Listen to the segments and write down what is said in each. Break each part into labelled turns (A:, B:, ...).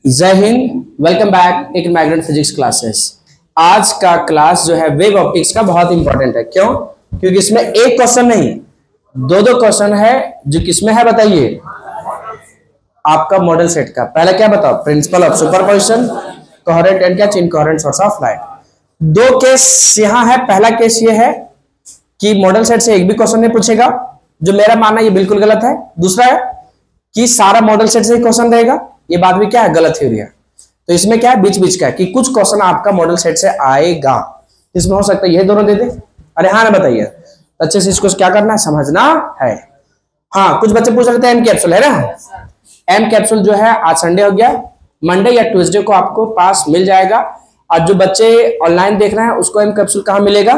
A: जय Hind. Welcome back in magnet physics classes. आज का क्लास जो है वेव ऑप्टिक्स का बहुत इंपॉर्टेंट है। क्यों? क्योंकि इसमें एक क्वेश्चन नहीं दो क्वेश्चन है। जो किसमें है बताइए? आपका मॉडल सेट का। पहले क्या बताओ? Principle of superposition, coherent and क्या इनकोहेरेंट सोर्स ऑफ लाइट। दो केस यहाँ है। पहला केस ये है कि मॉडल सेट से एक भी क्वेश्चन नहीं पूछेगा, जो मेरा मानना ये बिल्कुल गलत है। दूसरा है कि सारा मॉडल सेट से ही क्वेश्चन रहेगा, ये बात भी क्या है? गलत थ्योरी है। तो इसमें क्या है? बीच बीच का है कि कुछ क्वेश्चन आपका मॉडल सेट से आएगा। इसमें हो सकता है ये दोनों दे दे। अरे हाँ ना, बताइए अच्छे से। इसको क्या करना है? समझना है। हाँ, कुछ बच्चे पूछ रहे थे एम कैप्सूल है ना। एम कैप्सूल जो है आज संडे हो गया, मंडे या ट्यूसडे को आपको पास मिल जाएगा। और जो बच्चे ऑनलाइन देख रहे हैं उसको एम कैप्सूल कहाँ मिलेगा?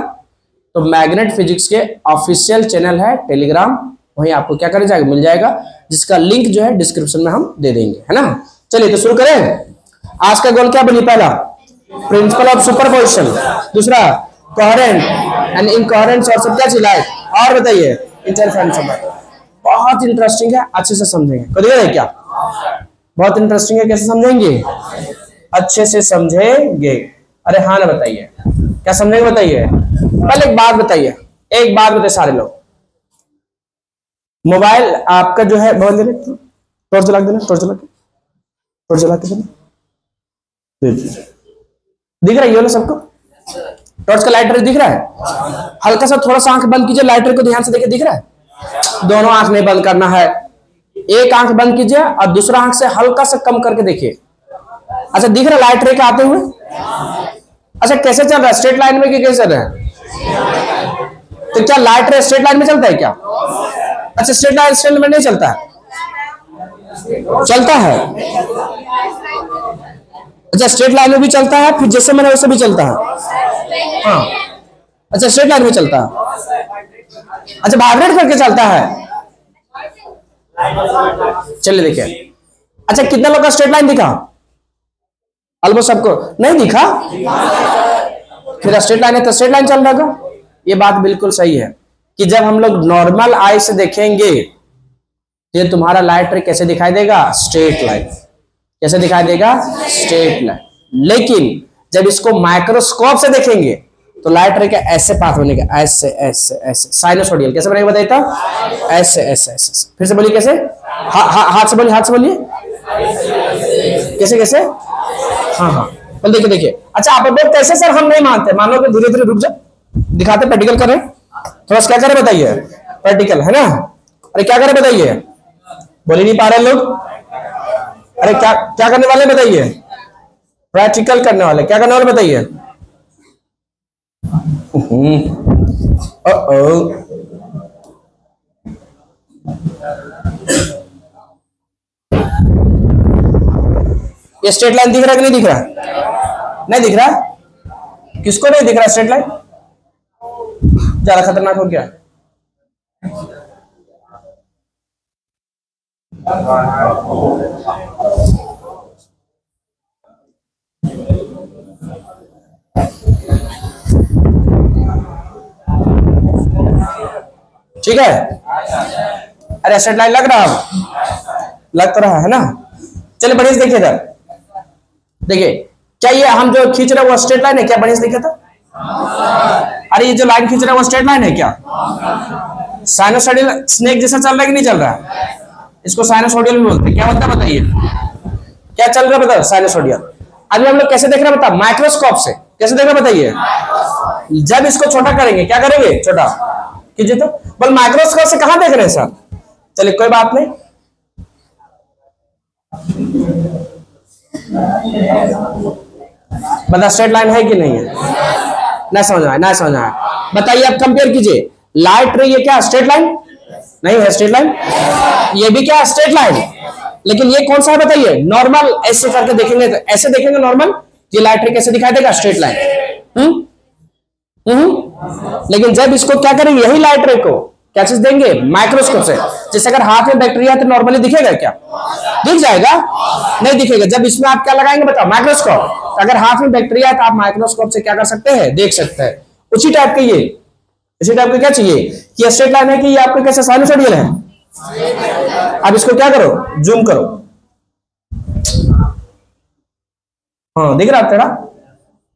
A: तो मैग्नेट फिजिक्स के ऑफिशियल चैनल है टेलीग्राम, वहीं आपको क्या कर जाएगा? मिल जाएगा, जिसका लिंक जो है डिस्क्रिप्शन में हम दे देंगे, है ना। चलिए तो शुरू करें। आज का गोल क्या बनी? पहला प्रिंसिपल ऑफ सुपरपोजिशन, दूसरा coherent and incoherent source of क्या लाइट, और बताइए इंटरफेरेंस ऑफ लाइट। बहुत इंटरेस्टिंग है, अच्छे से समझेंगे। को दिख रहा है क्या? बहुत इंटरेस्टिंग है। कैसे समझेंगे? अच्छे से समझेंगे। अरे हाँ ना, बताइए क्या समझेंगे? बताइए। पहले एक बात बताइए, एक बात बताइए सारे लोग। मोबाइल आपका जो है बहुत देने, टॉर्च जला देना, टॉर्च जला के देना। दिख रहा है ये ना सबको? टॉर्च का लाइटर दिख रहा है? हल्का सा थोड़ा सा आंख बंद कीजिए, लाइटर को ध्यान से देखिए। दिख रहा है? दोनों आंख नहीं बंद करना है, एक आंख बंद कीजिए और दूसरा आंख से हल्का सा कम करके देखिए। अच्छा, दिख रहा है लाइटर के आते हुए? अच्छा, कैसे चल रहा है? स्ट्रेट लाइन में कि कैसे चल रहा है? तो क्या लाइटर स्ट्रेट लाइन में चलता है क्या? अच्छा, स्ट्रेट लाइन में नहीं चलता है? चलता है। अच्छा, स्ट्रेट लाइन में भी चलता है, फिर जैसे मैंने वैसे भी चलता है। हाँ, अच्छा स्ट्रेट लाइन में चलता है। अच्छा, वाइब्रेट करके चलता है। चलिए देखिए। अच्छा, कितना लोग का स्ट्रेट लाइन दिखा? ऑलमोस्ट सबको नहीं दिखा? फिर स्ट्रेट लाइन है तो स्ट्रेट लाइन चल रहा है। ये बात बिल्कुल सही है कि जब हम लोग नॉर्मल आई से देखेंगे ये तुम्हारा लाइट रे कैसे दिखाई देगा? Straight line. कैसे दिखाई देगा? Straight line. लेकिन जब इसको माइक्रोस्कोप से देखेंगे तो लाइट रे का ऐसे पाथ बनेगा, ऐसे ऐसे ऐसे, साइनोसोडियल। कैसे बनेगा बताइए तो? ऐसे ऐसे ऐसे। फिर से बोलिए कैसे? हाथ से बोलिए, हाथ से बोलिए। कैसे कैसे? हाँ हाँ, बोल देखिए देखिए। अच्छा, आप लोग कैसे? सर हम नहीं मानते। मान लो कि धीरे धीरे रुक जाओ, दिखाते प्रैक्टिकल करें। थोड़ा सा क्या करें बताइए? प्रैक्टिकल है ना। अरे क्या करें बताइए? बोल ही नहीं पा रहे लोग। अरे क्या क्या करने वाले बताइए? प्रैक्टिकल करने वाले। क्या करने वाले बताइए? ये स्ट्रेट लाइन दिख रहा है कि नहीं दिख रहा? नहीं दिख रहा? किसको नहीं दिख रहा स्ट्रेट लाइन? ज्यादा खतरनाक हो गया। ठीक है? अरे स्ट्रेट लाइन लग रहा है? लग तो रहा है ना। चलिए बढ़िया से देखिए इधर। देखिए, क्या ये हम जो खींच रहे हैं वो स्ट्रेट लाइन है क्या? बढ़िया से देखिए तो। अरे ये जो लाइन खींच रहे हैं वो स्ट्रेट लाइन है क्या? साइनोसोडियल स्नेक जैसा चल रहा है कि नहीं चल रहा है? इसको साइनोसोडियल भी बोलते हैं। क्या होता है बताइए? क्या चल रहा है बताओ? साइनोसोडियल। अभी हम लोग कैसे देख रहे हैं बताओ? माइक्रोस्कोप से। कैसे देख रहे हैं बताइए? जब इसको छोटा करेंगे, क्या करेंगे? छोटा कीजिए तो। बोल माइक्रोस्कोप से कहां देख रहे हैं सर? चलिए कोई बात नहीं। बता स्ट्रेट लाइन है कि नहीं है? ना समझ आया? ना समझ आया? बताइए, आप कंपेयर कीजिए। लाइट रे ये क्या स्ट्रेट लाइन नहीं है? Straight line. ये भी क्या स्ट्रेट लाइन? लेकिन ये कौन सा है बताइए? नॉर्मल। ऐसे करके देखेंगे तो ऐसे देखेंगे नॉर्मल, ये लाइट रे कैसे दिखाई देगा? Straight line. लेकिन जब इसको क्या करेंगे? यही लाइट रे को क्या चीज देंगे? माइक्रोस्कोप से। जैसे अगर हाथ में बैक्टीरिया तो नॉर्मली दिखेगा क्या? दिख जाएगा? नहीं दिखेगा। जब इसमें आप क्या लगाएंगे बताओ? माइक्रोस्कोप। अगर हाथ में बैक्टीरिया है तो आप माइक्रोस्कोप से क्या कर सकते हैं? देख सकते हैं। उसी टाइप के ये, इसी टाइप का क्या चाहिए कि स्ट्रेट लाइन है कि ये आपको कैसे साइनोसोडियल है? अब इसको क्या करो? जूम करो। हाँ दिख रहा तेरा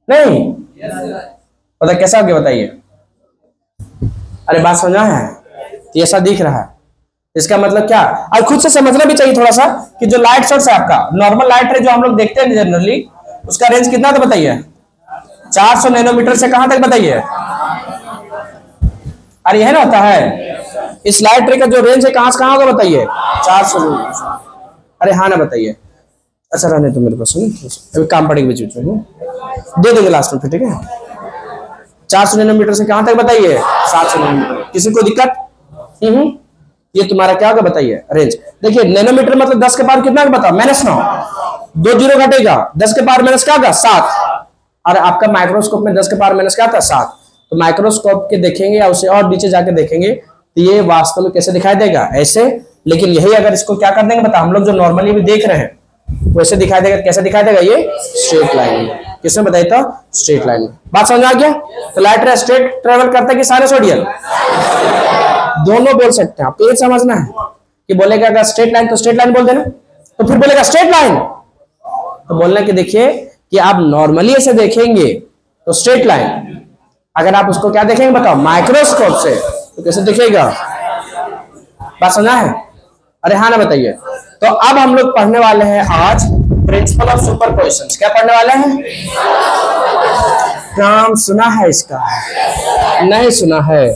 A: नहीं पता कैसा हो गया बताइए। अरे बात समझा है, तो ऐसा दिख रहा है, इसका मतलब क्या, और खुद से समझना भी चाहिए थोड़ा सा कि जो लाइट सोर्स है आपका नॉर्मल लाइट रे जो हम लोग देखते हैं जनरली, उसका रेंज कितना था बताइए, 400 नैनोमीटर से कहां तक बताइए। अरे यह ना होता है, इस लाइट रे का जो रेंज है कहां से कहां होगा बताइए, 400 नैनोमीटर। अरे हाँ ना बताइए। अच्छा रहने तो मेरे पास अभी काम पड़ेगा बीच बीच में, दे देंगे लास्ट में फिर, ठीक है। 400 नैनोमीटर से कहां तक बताइए, 700 नैनोमीटर। किसी को दिक्कत? ये तुम्हारा क्या होगा बताइए रेंज। देखिए नैनोमीटर मतलब 10 के पावर कितना बताओ, -9, 2 जीरो घटेगा, 10 के पावर माइनस क्या होगा 7, और आपका माइक्रोस्कोप में 10 के पावर माइनस क्या था 7। तो माइक्रोस्कोप के देखेंगे या उसे और नीचे जाके देखेंगे तो ये वास्तव में कैसे दिखाई देगा, ऐसे। लेकिन यही अगर इसको क्या कर देंगे बता, हम लोग जो नॉर्मली भी देख रहे हैं वैसे दिखाई देगा। कैसे दिखाई देगा, ये स्ट्रेट लाइन में। किसमें बताइए तो, स्ट्रेट लाइन में। बात समझ आ गया। तो लाइट रे स्ट्रेट ट्रेवल करता है कि साइनसोइडल, दोनों बोल सकते हैं। आपको ये समझना है कि बोलेगा अगर स्ट्रेट लाइन तो स्ट्रेट लाइन बोल देना, तो फिर बोलेगा स्ट्रेट लाइन तो बोलना कि देखिए कि आप नॉर्मली ऐसे देखेंगे तो स्ट्रेट लाइन, अगर आप उसको क्या देखेंगे बताओ माइक्रोस्कोप से तो कैसे दिखेगा। बात समझा है। अरे हाँ ना बताइए। तो अब हम लोग पढ़ने वाले हैं आज प्रिंसिपल ऑफ सुपरपोजिशन। क्या पढ़ने वाले हैं, नाम सुना है इसका, नहीं सुना है,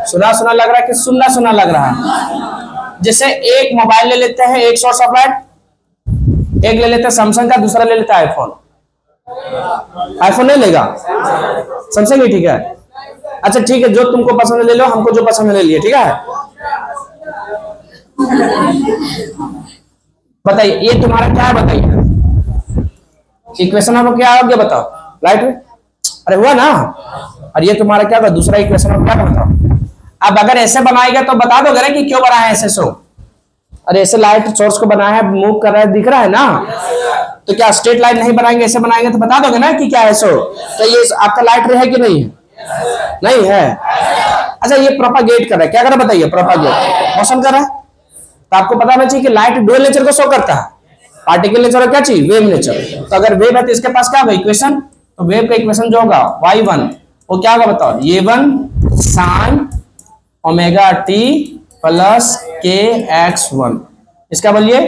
A: सुना सुना लग रहा है कि सुनना सुना लग रहा है। जैसे एक मोबाइल ले लेते हैं, एक सोर्स ऑफ लाइट, एक ले लेते हैं सैमसंग का, दूसरा ले लेता है आईफोन। आईफोन नहीं लेगा, सैमसंग ही ठीक है। अच्छा ठीक है, जो तुमको पसंद है ले लो, हमको जो पसंद है ले लिए, ठीक है। बताइए ये तुम्हारा क्या है बताइए, इक्वेशन आपको क्या हो गया बताओ लाइट में। अरे हुआ ना। और ये तुम्हारा क्या होगा दूसरा इक्वेशन आप क्या बताओ। अब अगर ऐसे बनाएगा तो बता दोगे ना कि क्यों बना है ऐसे सो। अरे ऐसे लाइट सोर्स को बनाया है, मूव कर रहा है, दिख रहा है ना। तो क्या स्ट्रेट लाइन नहीं बनाएंगे, ऐसे बनाएंगे तो बता दोगे ना कि क्या है सो। तो ये आपका लाइट रे है कि नहीं है, नहीं है। अच्छा ये प्रोपागेट कर रहा है, क्या कर रहा है बताइए, प्रोपागेट मोशन कर रहा है। तो आपको पता होना चाहिए कि लाइट डुअल नेचर को शो करता है, पार्टिकल नेचर और क्या चाहिए, वेव नेचर। तो अगर वेव है तो इसके पास क्या होगा इक्वेशन, तो वेव का इक्वेशन जो होगा y1 वो क्या होगा बताओ, a1 sin omega t plus kx1। इसका बोलिए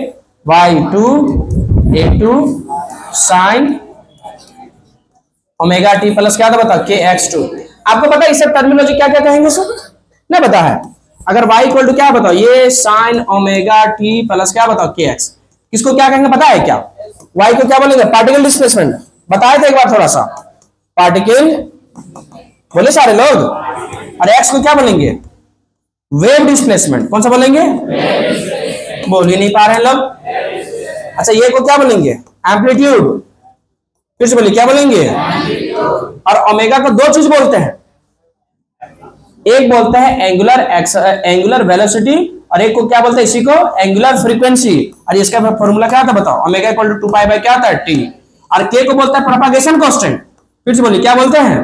A: y2 a2 sin omega t plus क्या था बताओ kx2। आपको पता है इसे टर्मिनोलॉजी क्या क्या कहेंगे सर, नहीं पता है। अगर y इक्वल टू क्या बताओ, ये sin ओमेगा t प्लस क्या बताओ kx, किसको क्या कहेंगे पता है क्या, y को क्या बोलेंगे पार्टिकल डिस्प्लेसमेंट। बताए थे एक बार थोड़ा सा, पार्टिकल बोले सारे लोग। और x को क्या बोलेंगे, वेव डिस्प्लेसमेंट। कौन सा बोलेंगे, बोल ही नहीं पा रहे हैं लोग। अच्छा ये को क्या बोलेंगे, एम्पलीट्यूड। फिर से बोलिए क्या बोलेंगे। और ओमेगा को दो चीज बोलते हैं, एक बोलते हैं एंगुलर वेलोसिटी, और एक को क्या बोलते हैं, इसी को एंगुलर फ्रीक्वेंसी। और इसका फॉर्मूला क्या था बताओ, omega equal to 2 pi by क्या था टी। और के को बोलता है प्रोपागेशन कांस्टेंट। फिर से बोलिए क्या बोलते हैं,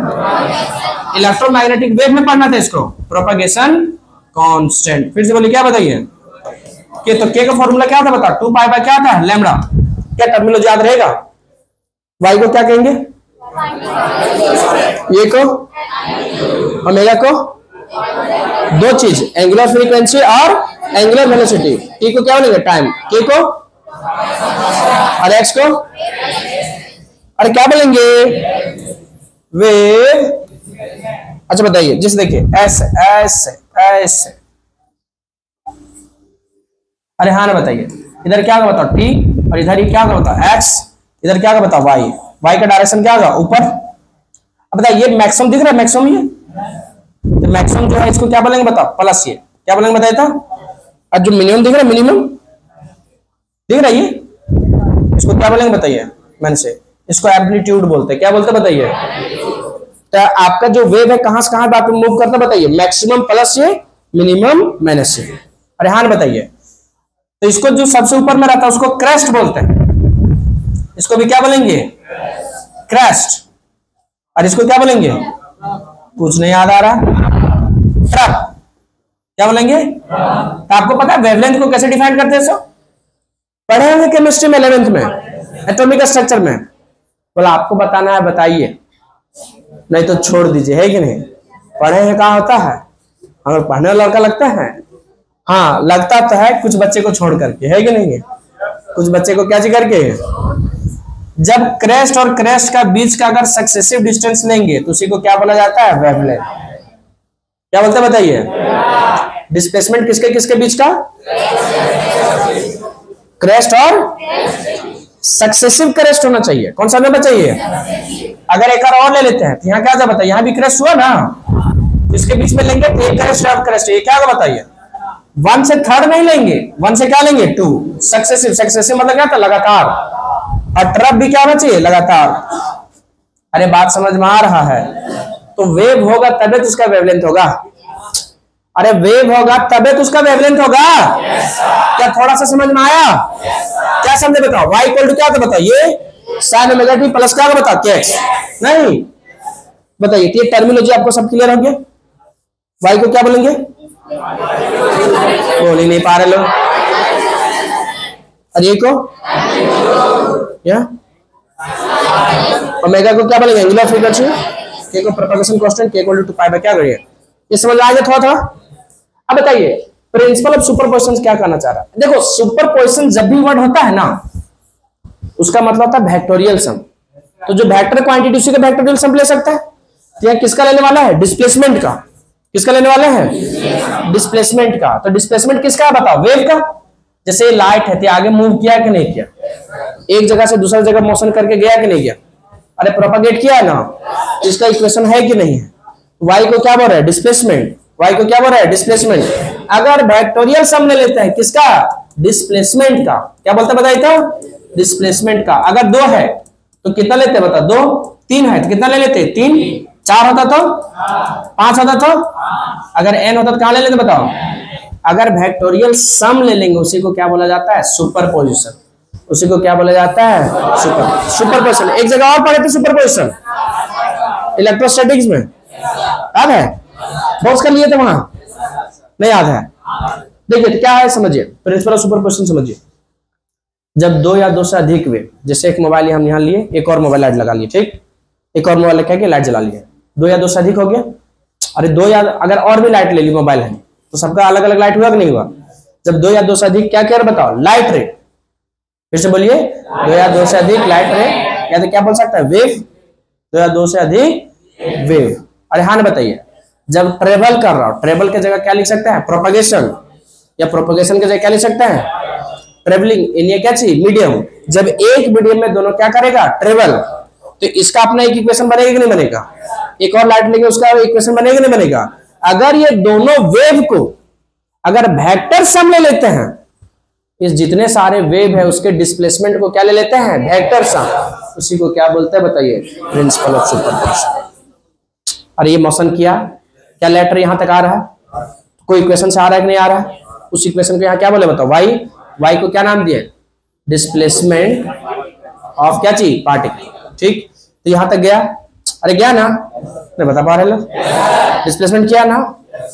A: इलेक्ट्रोमैग्नेटिक वेव में पढ़ना था इसको, प्रोपागेशन कांस्टेंट। फिर से बोलिए क्या बताइए, के तो के का फॉर्मूला क्या था बताओ, 2 पाई बाय क्या था लैम्डा। क्या टर्मिनोलॉजी याद रहेगा। वाई को क्या कहेंगे, ये को ओमेगा को दो चीज, एंगुलर फ्रीक्वेंसी और एंगुलर वेलोसिटी। टी को क्या बोलेंगे टाइम, के को, और एक्स को, अरे क्या बोलेंगे वेव। अच्छा बताइए जिस देखिए ऐसे ऐसे ऐसे, अरे हाँ ना बताइए इधर क्या होगा बताओ टी, और इधर ही क्या होगा बताओ एक्स, इधर क्या होगा बताओ वाई। वाई का डायरेक्शन क्या होगा ऊपर। अब बताइए ये मैक्सिमम दिख रहा है, मैक्सिमम ये तो मैक्सिमम जो है इसको क्या बोलेंगे बताओ प्लस, ये क्या बोलेंगे बताइए था। और जो मिनिमम दिख रहा है, मिनिमम दिख रहा है ये, इसको क्या बोलेंगे बताइए, मैंने से इसको एम्पलीट्यूड बोलते हैं। क्या बोलते हैं बताइए। तो आपका जो वेव है कहां से कहां बात मूव करता है बताइए, मैक्सिमम प्लस से, मिनिमम माइनस से। अरे हाँ बताइए। तो इसको जो सबसे ऊपर में रहता है उसको क्रेस्ट बोलते हैं, इसको भी क्या बोलेंगे क्रेस्ट। और इसको क्या बोलेंगे, कुछ नहीं याद आ रहा, ट्रप। क्या बोलेंगे। तो आपको पता है वेवलेंथ को कैसे डिफाइन करते हैं, सो पढ़े होंगे केमिस्ट्री में 11th में एटॉमिक स्ट्रक्चर में। बोला आपको बताना है बताइए, नहीं तो छोड़ दीजिए, है कि नहीं। पढ़े हैं कहाँ होता है, हमें पढ़ने वाला लड़का लगता है। हाँ लगता तो है कुछ बच्चे को छोड़ करके, है कि नहीं है। कुछ बच्चे को क्या चीज करके, जब क्रेस्ट और क्रेस्ट का बीच का अगर सक्सेसिव डिस्टेंस लेंगे तो उसी को क्या बोला जाता है, वेवलेंथ। क्या बोलते हैं बताइए। डिस्प्लेसमेंट किसके किसके बीच का, क्रेस्ट और सक्सेसिव क्रेस्ट होना चाहिए। कौन सा नंबर चाहिए। अगर एक और ले लेते हैं तो यहाँ क्या बताइए, यहाँ भी क्रेस्ट हुआ ना, इसके बीच में लेंगे तो एक क्रेस्ट और क्रेस्ट, ये क्या बताइए। 1 से 3rd नहीं लेंगे, 1 से क्या लेंगे 2। सक्सेसिव, सक्सेसिव मतलब क्या था, लगातार। और ट्रफ भी क्या होना चाहिए, लगातार। अरे बात समझ में आ रहा है। तो वेव होगा तबे तो उसका वेवलेंथ होगा। अरे वेव होगा तबे तो उसका वेवलेंथ होगा। क्या थोड़ा सा समझ में आया। क्या समझे बताओ। y इक्वल टू क्या होता बताइए, साइन ओमेगा टी प्लस क्या बताओ, क्या नहीं बताइए। ये टर्मिनोलॉजी आपको सब क्लियर हो गया। y को क्या बोलेंगे, बोल ही नहीं पा रहे लोग। और ये को या ओमेगा को क्या बोलेंगे, एंगुलर फ्रीक्वेंसी। k को propagation constant, k equal to pi by क्या करिए। ये समझ आ गया थोड़ा थोड़ा। अब बताइए प्रिंसिपल ऑफ सुपरपोजिशन क्या कहना चाह रहा है। देखो सुपरपोजिशन जब भी वर्ड होता है ना, उसका मतलब होता है वेक्टोरियल सम। तो जो वेक्टर क्वांटिटी उसी का वेक्टोरियल सम ले सकता है। तो यहाँ किसका लेने वाला है, डिस्प्लेसमेंट का। किसका लेने वाले हैं, डिस्प्लेसमेंट का। तो डिस्प्लेसमेंट किसका है बताओ, वेव का। जैसे लाइट है, आगे मूव किया कि नहीं किया, एक जगह से दूसरी जगह मोशन करके गया कि नहीं गया, अरे प्रोपागेट किया है ना, इसका इक्वेशन है कि नहीं है। y को क्या बोल रहा है, डिस्प्लेसमेंट। y को क्या बोल रहा है, डिस्प्लेसमेंट। अगर वेक्टोरियल सम ले लेते हैं किसका, डिस्प्लेसमेंट का। क्या बोलते बताइए तो, डिस्प्लेसमेंट का। अगर 2 है तो कितना लेते हैं बताओ, 2। 3 है तो कितना ले लेते हैं, 3। 4 होता तो 5 होता तो, अगर n होता तो कहां ले लेते बताओ। अगर वेक्टोरियल सम ले लेंगे उसी को क्या बोला जाता है, सुपरपोजिशन। उसी को क्या बोला जाता है, सुपरपोजिशन। एक जगह और पढ़े थे सुपरपोजिशन, इलेक्ट्रोस्टैटिक्स में, याद है, बहुत कर लिए थे वहां, नहीं याद है। देखिए क्या है समझिए, प्रिंसिपल ऑफ सुपरपोजिशन समझिए। जब 2 या 2 से अधिक वेव, जैसे एक मोबाइल हम यहाँ लिए, एक और मोबाइल लाइट लगा लिए, ठीक, एक और मोबाइल लेके लाइट जला लिए, 2 या 2 से अधिक हो गया। अरे 2 या अगर और भी लाइट ले ली मोबाइल है तो सबका अलग अलग लाइट हुआ कि नहीं हुआ। जब 2 या 2 से अधिक क्या कह बताओ, लाइट रे। फिर से बोलिए, 2 या 2 से अधिक लाइट रे, या तो क्या बोल सकता है, वेव। 2 या 2 से अधिक वेव। अरे हाँ बताइए, जब ट्रेवल कर रहा हो, ट्रेवल की जगह क्या लिख सकते हैं, प्रोपगेशन। या प्रोपगेशन की जगह क्या लिख सकते हैं, ट्रेवलिंग। इन ये क्या चाहिए, मीडियम। जब एक मीडियम में दोनों क्या करेगा, ट्रेवल, तो इसका अपना एक इक्वेशन बनेगा कि नहीं बनेगा। एक और लाइट लेंगे उसका इक्वेशन बनेगा कि नहीं बनेगा। अगर ये दोनों वेव को अगर वेक्टर सम ले लेते हैं, इस जितने सारे वेव है उसके डिस्प्लेसमेंट को क्या ले लेते हैं, वेक्टर सम। उसी को क्या बोलते हैं बताइए, प्रिंसिपल ऑफ सुपरपोजिशन। और ये मोशन किया, क्या लेटर यहां तक आ रहा है, कोई इक्वेशन से आ रहा है कि नहीं आ रहा है। उस इक्वेशन को यहां क्या बोले बताओ, वाई। वाई को क्या नाम दिए, डिस्प्लेसमेंट ऑफ क्या चीज, पार्टिकल। ठीक, तो यहां तक गया। अरे गया ना, नहीं बता पा रहे लोग। डिस्प्लेसमेंट किया ना,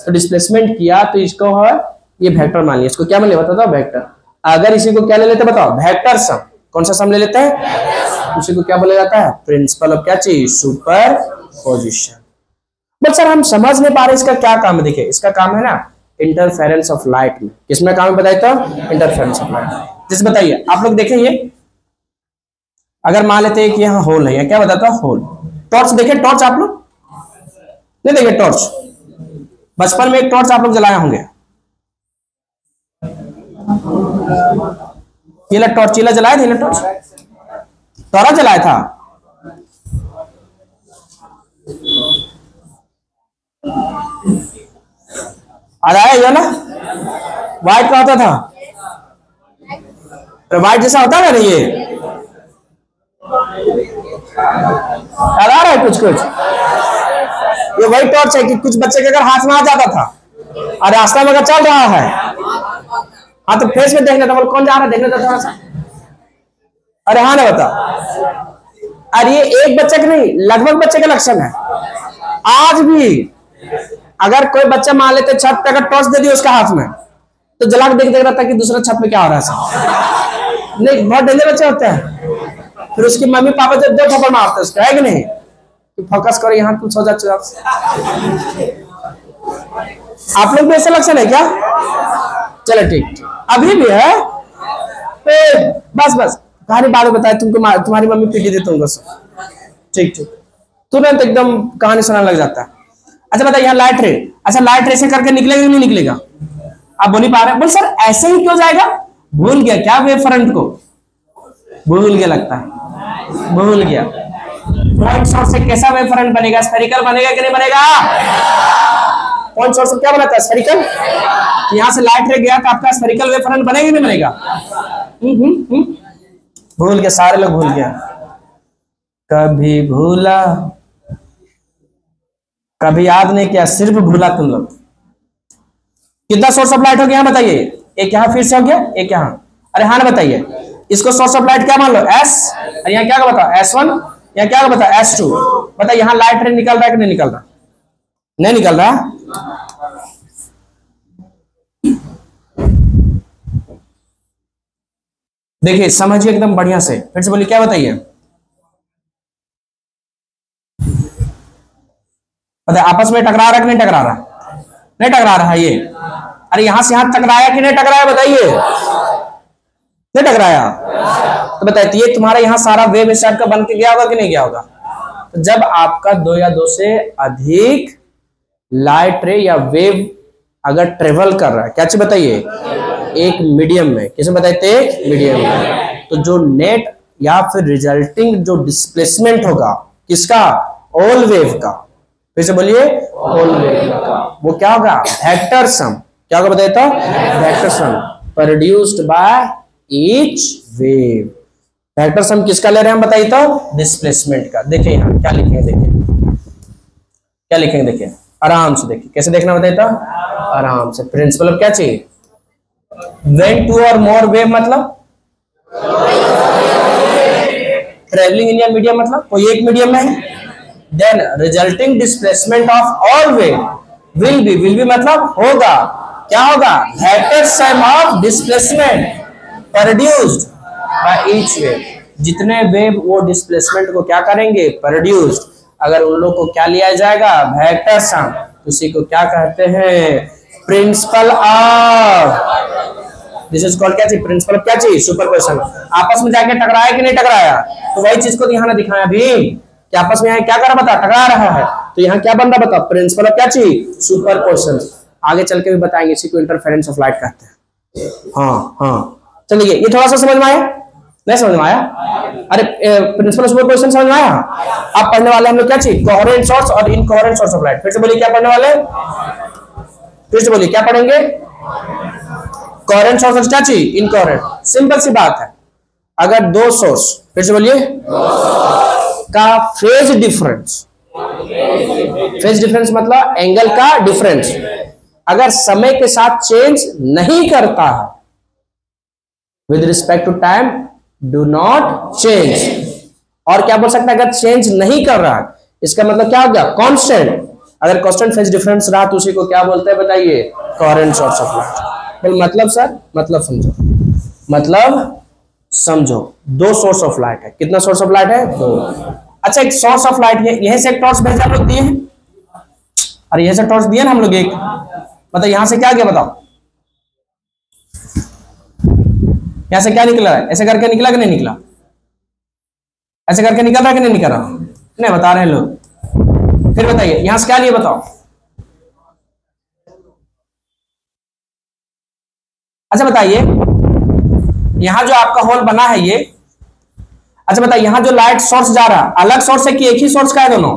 A: तो डिस्प्लेसमेंट किया तो इसको है ये वेक्टर मान लिया। इसको क्या मान लिया बता दो, वेक्टर। अगर इसी को क्या ले लेते बताओ, वेक्टर सम। कौन सा सम ले लेते हैं, उसी को क्या बोला जाता है, प्रिंसिपल ऑफ क्या चीज, सुपरपोजिशन। बट सर हम समझ नहीं पा रहे इसका क्या काम है। देखिए इसका काम है ना, इंटरफेरेंस ऑफ लाइट में। किसमें काम है बताइए तो, इंटरफेरेंस ऑफ लाइट। जैसे बताइए आप लोग देखें, ये अगर मान लेते हैं कि यहाँ होल है, क्या बताता है, होल। टॉर्च देखे, टॉर्च आप लोग नहीं देखे, टॉर्च बचपन में एक टॉर्च आप लोग जलाए होंगे। ये टॉर्च चीला जलाए थे ना, टॉर्च तोरा जलाया था। आया ये ना, व्हाइट का होता था, तो व्हाइट जैसा होता है ना ये, याद आ रहा है कुछ कुछ। ये वही टॉर्च है कि कुछ बच्चे के अगर हाथ में आ जाता था और रास्ता में अगर चल रहा है, हाँ तो फेस में देखना था, बोल कौन जा रहा है देखना था थोड़ा सा। अरे हाँ ना बता। अरे ये एक बच्चे के नहीं, लगभग बच्चे का लक्षण है। आज भी अगर कोई बच्चा मान लेते छत पे अगर टॉर्च दे दी उसका हाथ में, तो जला के देख रहा था कि दूसरा छत पे क्या हो रहा है। नहीं बहुत डेंजर बच्चे होते हैं, फिर उसकी मम्मी पापा जब 2 थप्पड़ मारते उसको, है कि नहीं? तो फोकस करो यहाँ, कुछ हो जाए। आप लोग में ऐसा लक्षण है क्या? चलो ठीक, अभी भी है तो बस कहानी बाद में बताए तुमको, तुम्हारी मम्मी पीटी थी तुमको सब। ठीक, तुरंत एकदम कहानी सुनाने लग जाता है। अच्छा बताइए, यहाँ लाइट रे, अच्छा लाइट रे से करके निकलेगा नहीं निकलेगा? आप बोल नहीं पा रहे, बोल सर ऐसे ही क्यों जाएगा? भूल गया क्या वेव फ्रंट को? भूल गया लगता है, भूल गया। पॉइंट सोर्स से कैसा वेव फ्रंट बनेगा? स्फेरिकल बनेगा कि नहीं बनेगा? पॉइंट सोर्स से क्या बनाता है? स्फेरिकल। यहाँ से लाइट रे गया तो आपका स्फेरिकल वेव फ्रंट बनेगा नहीं बनेगा? भूल गया, सारे लोग भूल गया। कभी भूला, कभी याद नहीं किया, सिर्फ भूला तुम लोग। कितना सोर्स ऑफ लाइट हो गया बताइए? एक यहाँ फिर से हो गया, एक यहाँ। अरे हाँ ना बताइए, इसको सोर्स ऑफ लाइट क्या मान लो? S। और यहाँ क्या बताओ? S1। यहाँ क्या बताओ? S2। बताइए यहाँ लाइट रे निकल रहा है कि नहीं निकल रहा? नहीं निकल रहा। देखिए समझिए एकदम बढ़िया से, फिर से बोलिए क्या बताइए? बताइए आपस में टकरा रहा है कि नहीं टकरा रहा? नहीं टकरा रहा है ये। अरे यहां से यहां टकराया कि नहीं टकराया बताइए? नहीं टकराया। तो बताइए ये तुम्हारा यहाँ सारा वेव इस टाइप का बन के गया होगा कि नहीं गया होगा? तो जब आपका 2 या 2 से अधिक लाइट रे या वेव अगर ट्रेवल कर रहा है, क्या चीज बताइए? एक मीडियम में, किसमें बताइए? एक मीडियम में। तो जो नेट या फिर रिजल्टिंग जो डिस्प्लेसमेंट होगा किसका? ऑल वेव का। फिर से बोलिए, ऑल वेव का। वो क्या होगा? Vector sum. क्या होगा बताइए तो? Vector sum produced by each wave. Vector sum किसका ले रहे हैं हम बताइए तो? डिस्प्लेसमेंट का। देखिए यहाँ क्या लिखेंगे, देखिए क्या लिखेंगे, देखिए आराम से देखिए। कैसे देखना बताइए तो? आराम से। प्रिंसिपल क्या चाहिए? When 2 or more wave मतलब ट्रेवलिंग इन मीडियम मतलब कोई एक मीडियम में है। Then resulting displacement of all wave will be मतलब होगा, क्या होगा? Vector sum of displacement produced by each wave। जितने वेव वो डिस्प्लेसमेंट को क्या करेंगे? प्रोड्यूस्ड। अगर उन लोग को क्या लिया जाएगा? Vector sum. उसी को क्या कहते हैं? Principle of, this is called क्या चीज? प्रिंसिपल ऑफ क्या चीज? सुपरपोजिशन। आपस में जाके टकराया कि नहीं टकराया? तो वही चीज को यहाँ ना दिखाया अभी कि आपस में यहाँ क्या कर रहा बता? टकरा रहा है। तो यहाँ क्या बन रहा बता? प्रिंसिपल ऑफ क्या चीज? सुपरपोजिशन। आगे चल के भी बताएंगे, इसी को इंटरफेरेंस ऑफ लाइट कहते हैं। हाँ चलिए, ये थोड़ा सा समझ में आया? नहीं समझ में आया? अरे प्रिंसिपल ऑफ सुपरपोजिशन समझ में आया? अब पढ़ने वाले हम लोग क्या चीज? कोहेरेंट सोर्स और इनकोहेरेंट सोर्स ऑफ लाइट। फिर से बोलिए क्या पढ़ने वाले? फिर से बोलिए क्या पढ़ेंगे? कोहेरेंट सोर्स और क्या चीज? इनकोहेरेंट। सिंपल सी बात है, अगर 2 सोर्स, फिर से बोलिए, का फेज डिफरेंस, फेज डिफरेंस मतलब एंगल का डिफरेंस, अगर समय के साथ चेंज नहीं करता है, with respect to time do not change. और क्या बोल सकते हैं? अगर चेंज नहीं कर रहा है, इसका मतलब क्या हो गया? कांस्टेंट। अगर कांस्टेंट फेज डिफरेंस रहा तो उसी को क्या बोलते हैं बताइए? Coherent source of light. मतलब सर, मतलब समझो, मतलब समझो 2 सोर्स ऑफ लाइट है। कितना सोर्स ऑफ लाइट है? 2। अच्छा एक सोर्स ऑफ लाइट है, यहीं से एक टॉर्च भेजा हम लोग दिए हैं। अरे यहीं से टॉर्च दिए ना हम लोग एक, मतलब यहां से क्या गया बताओ? यहां से क्या निकला है? ऐसे करके निकला कि नहीं निकला? ऐसे करके निकल रहा कि नहीं निकल रहा? नहीं बता रहे हैं लोग। फिर बताइए यहां से क्या लिए बताओ? अच्छा बताइए, यहां जो आपका होल बना है ये, अच्छा बताइए यहां जो लाइट सोर्स जा रहा है, अलग सोर्स है कि एक ही सोर्स का है दोनों?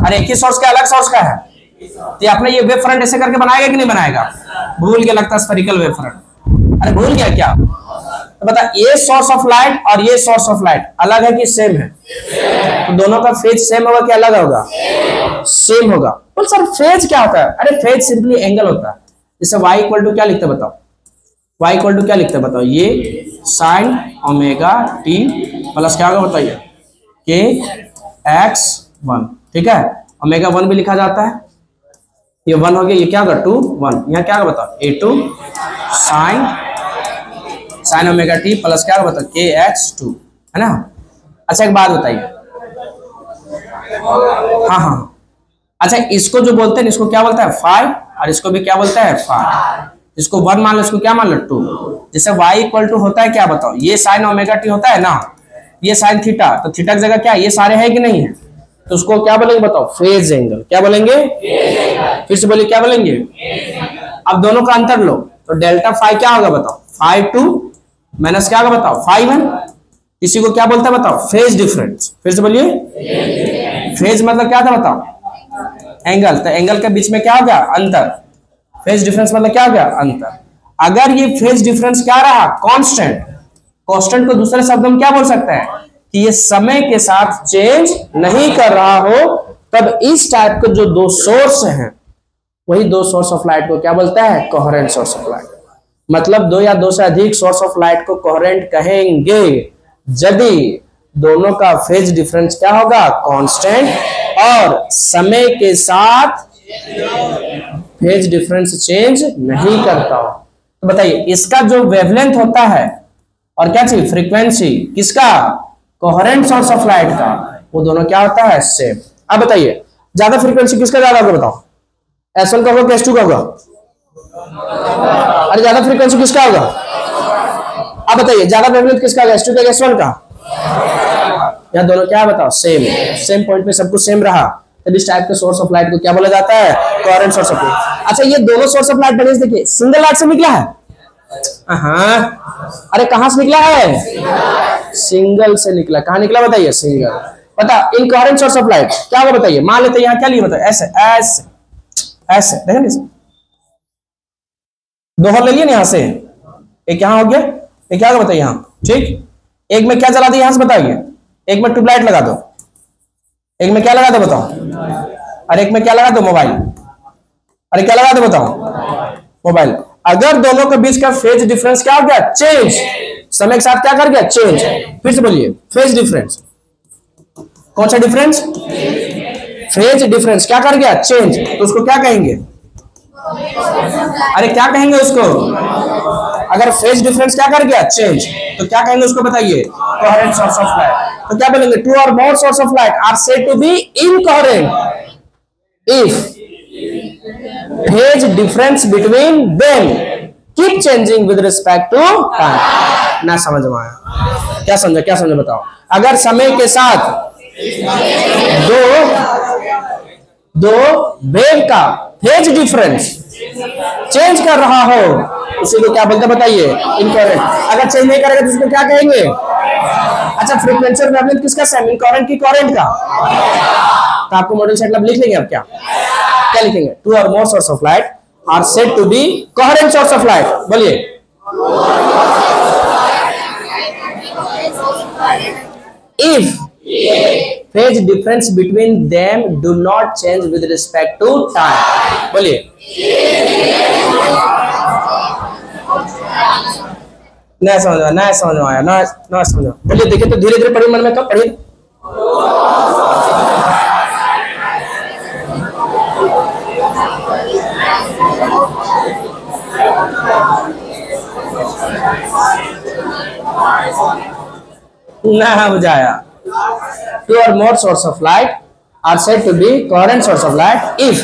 A: अरे एक ही सोर्स का, अलग सोर्स का है। तो आपने ये वेव फ्रंट ऐसे करके बनाएगा कि नहीं बनाएगा? भूल गया लगता है, स्फेरिकल वेव फ्रंट। अरे भूल गया क्या? तो बता, ये सोर्स ऑफ लाइट और ये सोर्स ऑफ लाइट अलग है कि सेम है? तो दोनों का फेज सेम होगा कि अलग होगा? सेम होगा। तो सर फेज क्या होता है? अरे फेज सिंपली एंगल होता है। जैसे y इक्वल टू क्या लिखते हैं बताओ? y इक्वल टू क्या लिखते हैं बताओ? ये साइन ओमेगा टी प्लस क्या होगा बताइए? के एक्स 1। ठीक है, ओमेगा 1 भी लिखा जाता है। ये 1 हो गया, ये क्या होगा? 2 1। यहाँ क्या होगा बताओ? a2 sine omega T plus क्या होगा बताओ? के एक्स 2। है ना। अच्छा एक बात बताइए, हाँ हाँ, अच्छा इसको जो बोलते हैं इसको क्या बोलता है 5, और इसको भी क्या बोलता है 5। इसको 1 मान लो, इसको क्या मान लो 2। जैसे y इक्वल टू होता है क्या बताओ, ये साइन ओमेगा टी होता है ना, ये साइन थीटा, तो थीटा की जगह क्या ये सारे है कि नहीं है, तो उसको क्या बोलेंगे बताओ फेज एंगल। क्या बोलेंगे, फिर से बोलिए क्या बोलेंगे। अब दोनों का अंतर लो, तो डेल्टा फाइव क्या होगा बताओ, 5 2 माइनस क्या होगा बताओ 5 1। इसी को क्या बोलता है बताओ फेज डिफरेंस। फिर से बोलिए, फेज मतलब क्या था बताओ एंगल, तो एंगल के बीच में क्या हो गया अंतर। फेज डिफरेंस मतलब क्या हो गया अंतर। अगर ये फेज डिफरेंस क्या रहा कांस्टेंट, कांस्टेंट को दूसरे शब्द में क्या बोल सकते हैं कि ये समय के साथ चेंज नहीं कर रहा हो, तब इस टाइप के जो दो सोर्स हैं, वही दो सोर्स ऑफ लाइट को क्या बोलता है कोहेरेंट सोर्स ऑफ लाइट। मतलब दो या दो से अधिक सोर्स ऑफ लाइट को कोहेरेंट कहेंगे यदि दोनों का फेज डिफरेंस क्या होगा कांस्टेंट, और समय के साथ फेज डिफरेंस चेंज नहीं करता हो। तो बताइए इसका जो वेवलेंथ होता है और क्या चाहिए फ्रीक्वेंसी किसका कोहेरेंट सोर्स ऑफ लाइट का, वो दोनों क्या होता है सेम। अब बताइए ज्यादा फ्रीक्वेंसी किसका ज्यादा होगा बताओ, S1 का होगा कि S2 का होगा। अरे ज्यादा फ्रीक्वेंसी किसका होगा। अब बताइए ज्यादा वेवलेंथ किसका होगा, S2 का S1 का। यहाँ दोनों क्या बताओ सेम, सेम पॉइंट पे सब कुछ सेम रहा, तब इस टाइप के सोर्स ऑफ लाइट को क्या बोला जाता है कोहेरेंट सोर्स ऑफ लाइट। अच्छा ये दोनों सोर्स ऑफ लाइट बने देखिए सिंगल लाइट से निकला है, हाँ अरे कहां से निकला है सिंगल से निकला। कहां निकला बताइए सिंगल। बता इनकोहेरेंट सोर्स ऑफ लाइट क्या होगा बताइए, मान लेते हैं यहाँ क्या लिए बताओ ऐसे ऐसे ऐसे, देखें दो होल ले लिए ना यहां से, एक यहां हो गया, एक क्या होगा बताइए यहाँ, ठीक। एक में क्या जला दिया यहां से बताइए, एक में ट्यूबलाइट लगा दो, एक में क्या लगा दो बताओ, और एक में क्या लगा दो मोबाइल, अरे क्या लगा दो बताओ मोबाइल। अगर दोनों के बीच का फेज डिफरेंस क्या हो गया चेंज, समय के साथ क्या कर गया चेंज। फिर से बोलिए फेज डिफरेंस, कौन सा डिफरेंस फेज डिफरेंस क्या कर गया चेंज, तो उसको क्या कहेंगे, अरे क्या कहेंगे उसको। अगर फेज डिफरेंस क्या कर गया चेंज तो क्या कहेंगे उसको बताइए कोहेरेंट सोर्स ऑफ लाइट। तो क्या बोलेंगे two or more source of light are said to be incoherent if phase difference between them keep changing with respect to time. ना समझ में आया, क्या समझे क्या समझे बताओ। अगर समय के साथ दो वेव का फेज डिफरेंस चेंज कर रहा हो उसी को क्या बोलते बताइए इनकोहेरेंट। अगर चेंज नहीं करेगा तो उसको क्या कहेंगे। अच्छा फ्रीक्वेंसी और वेवलेंथ किसका सेम, इनकोहेरेंट की कोहेरेंट का। तो आपको मॉडल सेट लब लिख लेंगे। अब क्या लिखेंगे, two or more source of light are said to be coherent source of light. बोलिए if phase difference between them do not change with respect to time. बोलिए ना समझ आया, ना समझ आया, ना समझ। बोलिए देखिए तो धीरे धीरे पढ़िए, मन में कब पढ़िए। ना बुझाया। Two or more source of light are said to be coherent source of light if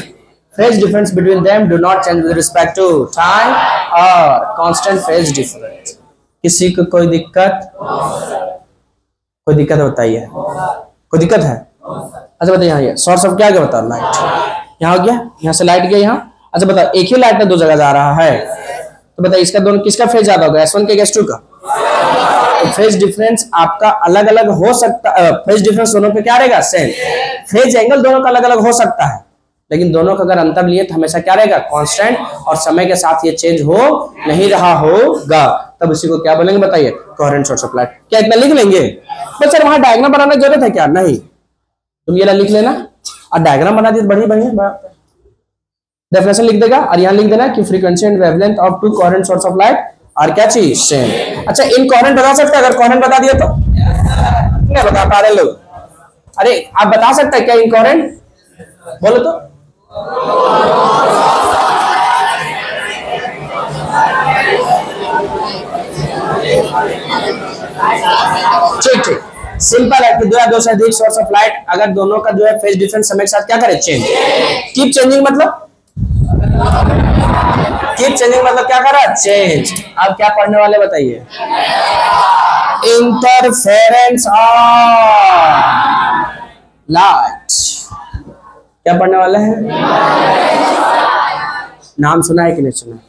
A: phase difference between them do not change with respect to time or constant phase difference। किसी को कोई दिक्कत बताइए, कोई दिक्कत है। अच्छा बताइए यहाँ सोर्स ऑफ क्या गया बताओ लाइट, यहाँ हो गया, यहाँ से लाइट गया यहाँ। अच्छा बताओ एक ही लाइट में दो जगह जा रहा है, तो बताइए इसका दोनों किसका फेज ज्यादा होगा, S1 के S2 का। तो फेज डिफरेंस आपका अलग अलग हो सकता है, फेज डिफरेंस दोनों पे क्या रहेगा सेम। फेज एंगल दोनों का अलग अलग हो सकता है, लेकिन दोनों का अगर अंतर लिए तो हमेशा क्या रहेगा कांस्टेंट, और समय के साथ ये चेंज हो नहीं रहा होगा, तब उसी को क्या बोलेंगे बताइए कोहेरेंट सोर्स ऑफ लाइट। क्या इतना लिख लेंगे बस सर, वहां डायग्राम बनाने की जरूरत है क्या, नहीं तुम ये लिख लेना और डायग्राम बना दी बढ़िया डेफिनेशन लिख देगा, और यहाँ लिख देना कि frequency and wavelength of to coherent source of light और क्या चीज सेम। अच्छा इनकोहेरेंट बता सकते हैं, अगर कोहेरेंट बता दिया तो नहीं बता पा रहे लोग। अरे आप बता सकते हैं क्या इनकोहेरेंट, बोलो तो। ठीक ठीक, सिंपल है कि दो या दो से अधिक सोर्स ऑफ लाइट अगर दोनों का जो है फेज डिफरेंस समय के साथ क्या करे, चेंज। कीप चेंजिंग मतलब क्या कर रहा है, चेंज। अब क्या पढ़ने वाले बताइए, इंटरफेरेंस ऑफ लाइट। क्या पढ़ने वाले हैं, नाम सुना है कि नहीं सुना,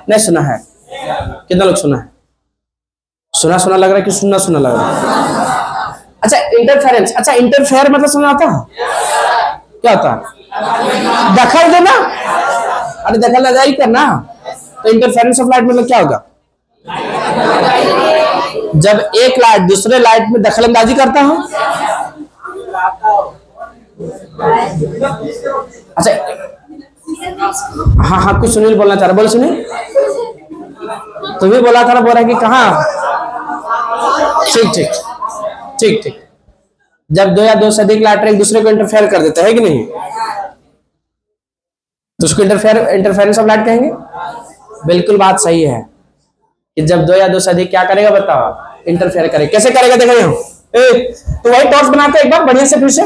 A: नहीं सुना है, कितना लोग सुना है, सुना सुना लग रहा है कि सुनना सुना लग रहा है। अच्छा इंटरफेरेंस, अच्छा इंटरफेयर मतलब सुना आता है, क्या होता है, दखल देना, अरे दखल अदाई करना। तो इंटरफेरेंस ऑफ लाइट मतलब क्या होगा, जब एक लाइट दूसरे लाइट में दखल अंदाजी करता हो। अच्छा हाँ हाँ, कुछ सुनील बोलना चाह रहा, बोल सुनील, तू भी बोला था ना, बोल रहा है कि कहाँ, ठीक ठीक ठीक ठीक, जब दो या दो से अधिक लाइट एक दूसरे को इंटरफेयर कर देते हैं कि नहीं, तो उसको इंटरफेरेंस ऑफ लाइट कहेंगे। बिल्कुल बात सही है कि जब दो या दो से अधिक क्या करेगा बताओ, इंटरफेयर करेगा। कैसे करेगा देखो यहाँ, तो वही टॉर्च बनाते एक बार बढ़िया से, फिर से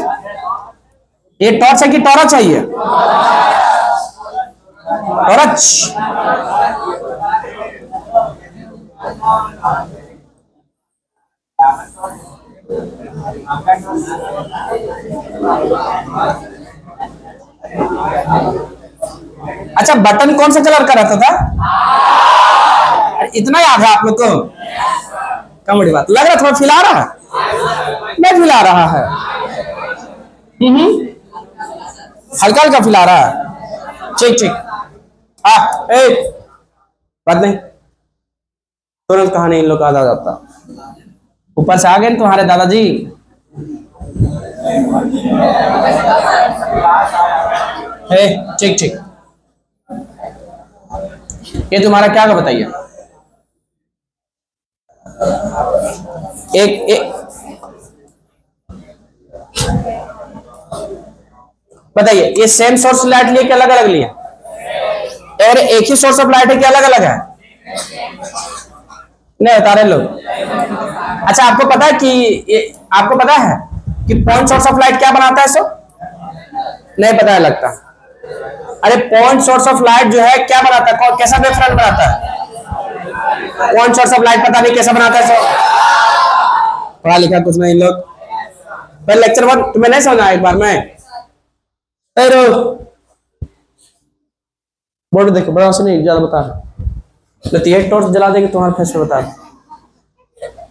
A: ये टॉर्च है कि टॉर्च चाहिए, टॉर्च। अच्छा बटन कौन सा कलर का रहता था, इतना याद है आप लोग को, कम बड़ी बात, लग रहा थोड़ा फिला रहा है, नहीं फिला रहा है, हल्का हल्का फिला रहा है, ठीक ठीक। बात नहीं, तुरंत कहानी इन लोग का आ जाता, ऊपर से आ गए तुम्हारे दादाजी। ठीक ठीक, ये तुम्हारा क्या का बताइए, एक बताइए, ये सेम सोर्स लाइट लिए कि अलग अलग लिए, और एक ही सोर्स ऑफ लाइट है कि अलग अलग है, नहीं बता रहे लोग। अच्छा आपको पता है कि आपको पता है कि पॉइंट सोर्स ऑफ लाइट क्या बनाता है, सो नहीं पता है लगता। अरे पॉइंट सोर्स ऑफ लाइट जो है क्या बनाता है, कैसा वेवफ्रंट बनाता है, पॉइंट सोर्स ऑफ लाइट पता नहीं कैसा बनाता है, सो पढ़ा लिखा कुछ नहीं लोग, पहले लेक्चर वन तुम्हें नहीं समझा एक बार में, बोर्ड देखो बड़ा से नहीं ज्यादा बता रहे, एक टॉर्च जला देंगे तुम्हारे फेस पे, बता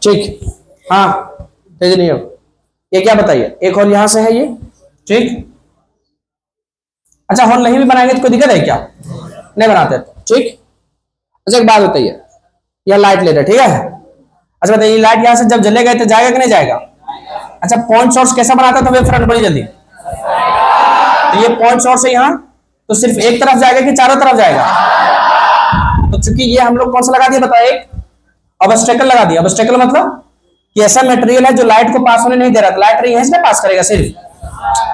A: ठीक, हाँ तेज नहीं हो। ये क्या बताइए, एक और यहां से है ये, ठीक। अच्छा हॉल नहीं भी बनाएंगे तो कोई दिक्कत है क्या, नहीं बनाते ठीक। अच्छा एक बात बताइए, यह लाइट ले रहा ठीक है, अच्छा बताइए लाइट यहां से जब जलेगा तो जाएगा कि नहीं जाएगा। अच्छा पॉइंट सोर्स कैसा बनाता था वेवफ्रंट बड़ी जल्दी, तो ये पॉइंट सोर्स है यहाँ, तो सिर्फ एक तरफ जाएगा कि चारों तरफ जाएगा, तो चूंकि ये हम लोग कौन सा लगा दिया बताओ, एक ऑब्स्टेकल लगा दिया। ऑब्स्टेकल मतलब कि ऐसा मटेरियल है जो लाइट को पास होने नहीं दे रहा, तो लाइट यहीं से पास करेगा सिर्फ,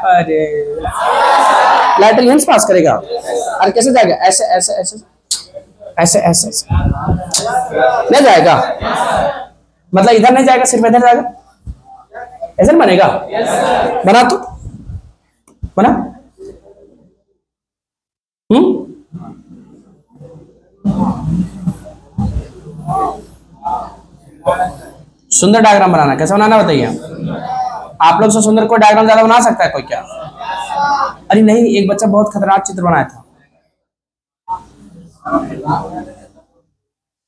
A: अरे लाइट यहीं से पास करेगा, और कैसे जाएगा, ऐसे ऐसे ऐसे ऐसे ऐसे नहीं जाएगा, मतलब इधर नहीं जाएगा सिर्फ इधर जाएगा, ऐसे बनेगा, बना तो बना, सुंदर डायग्राम बनाना, कैसे बनाना बताइए, आप लोग से सुंदर कोई डायग्राम ज्यादा बना सकता है कोई क्या, अरे नहीं एक बच्चा बहुत खतरनाक चित्र बनाया था,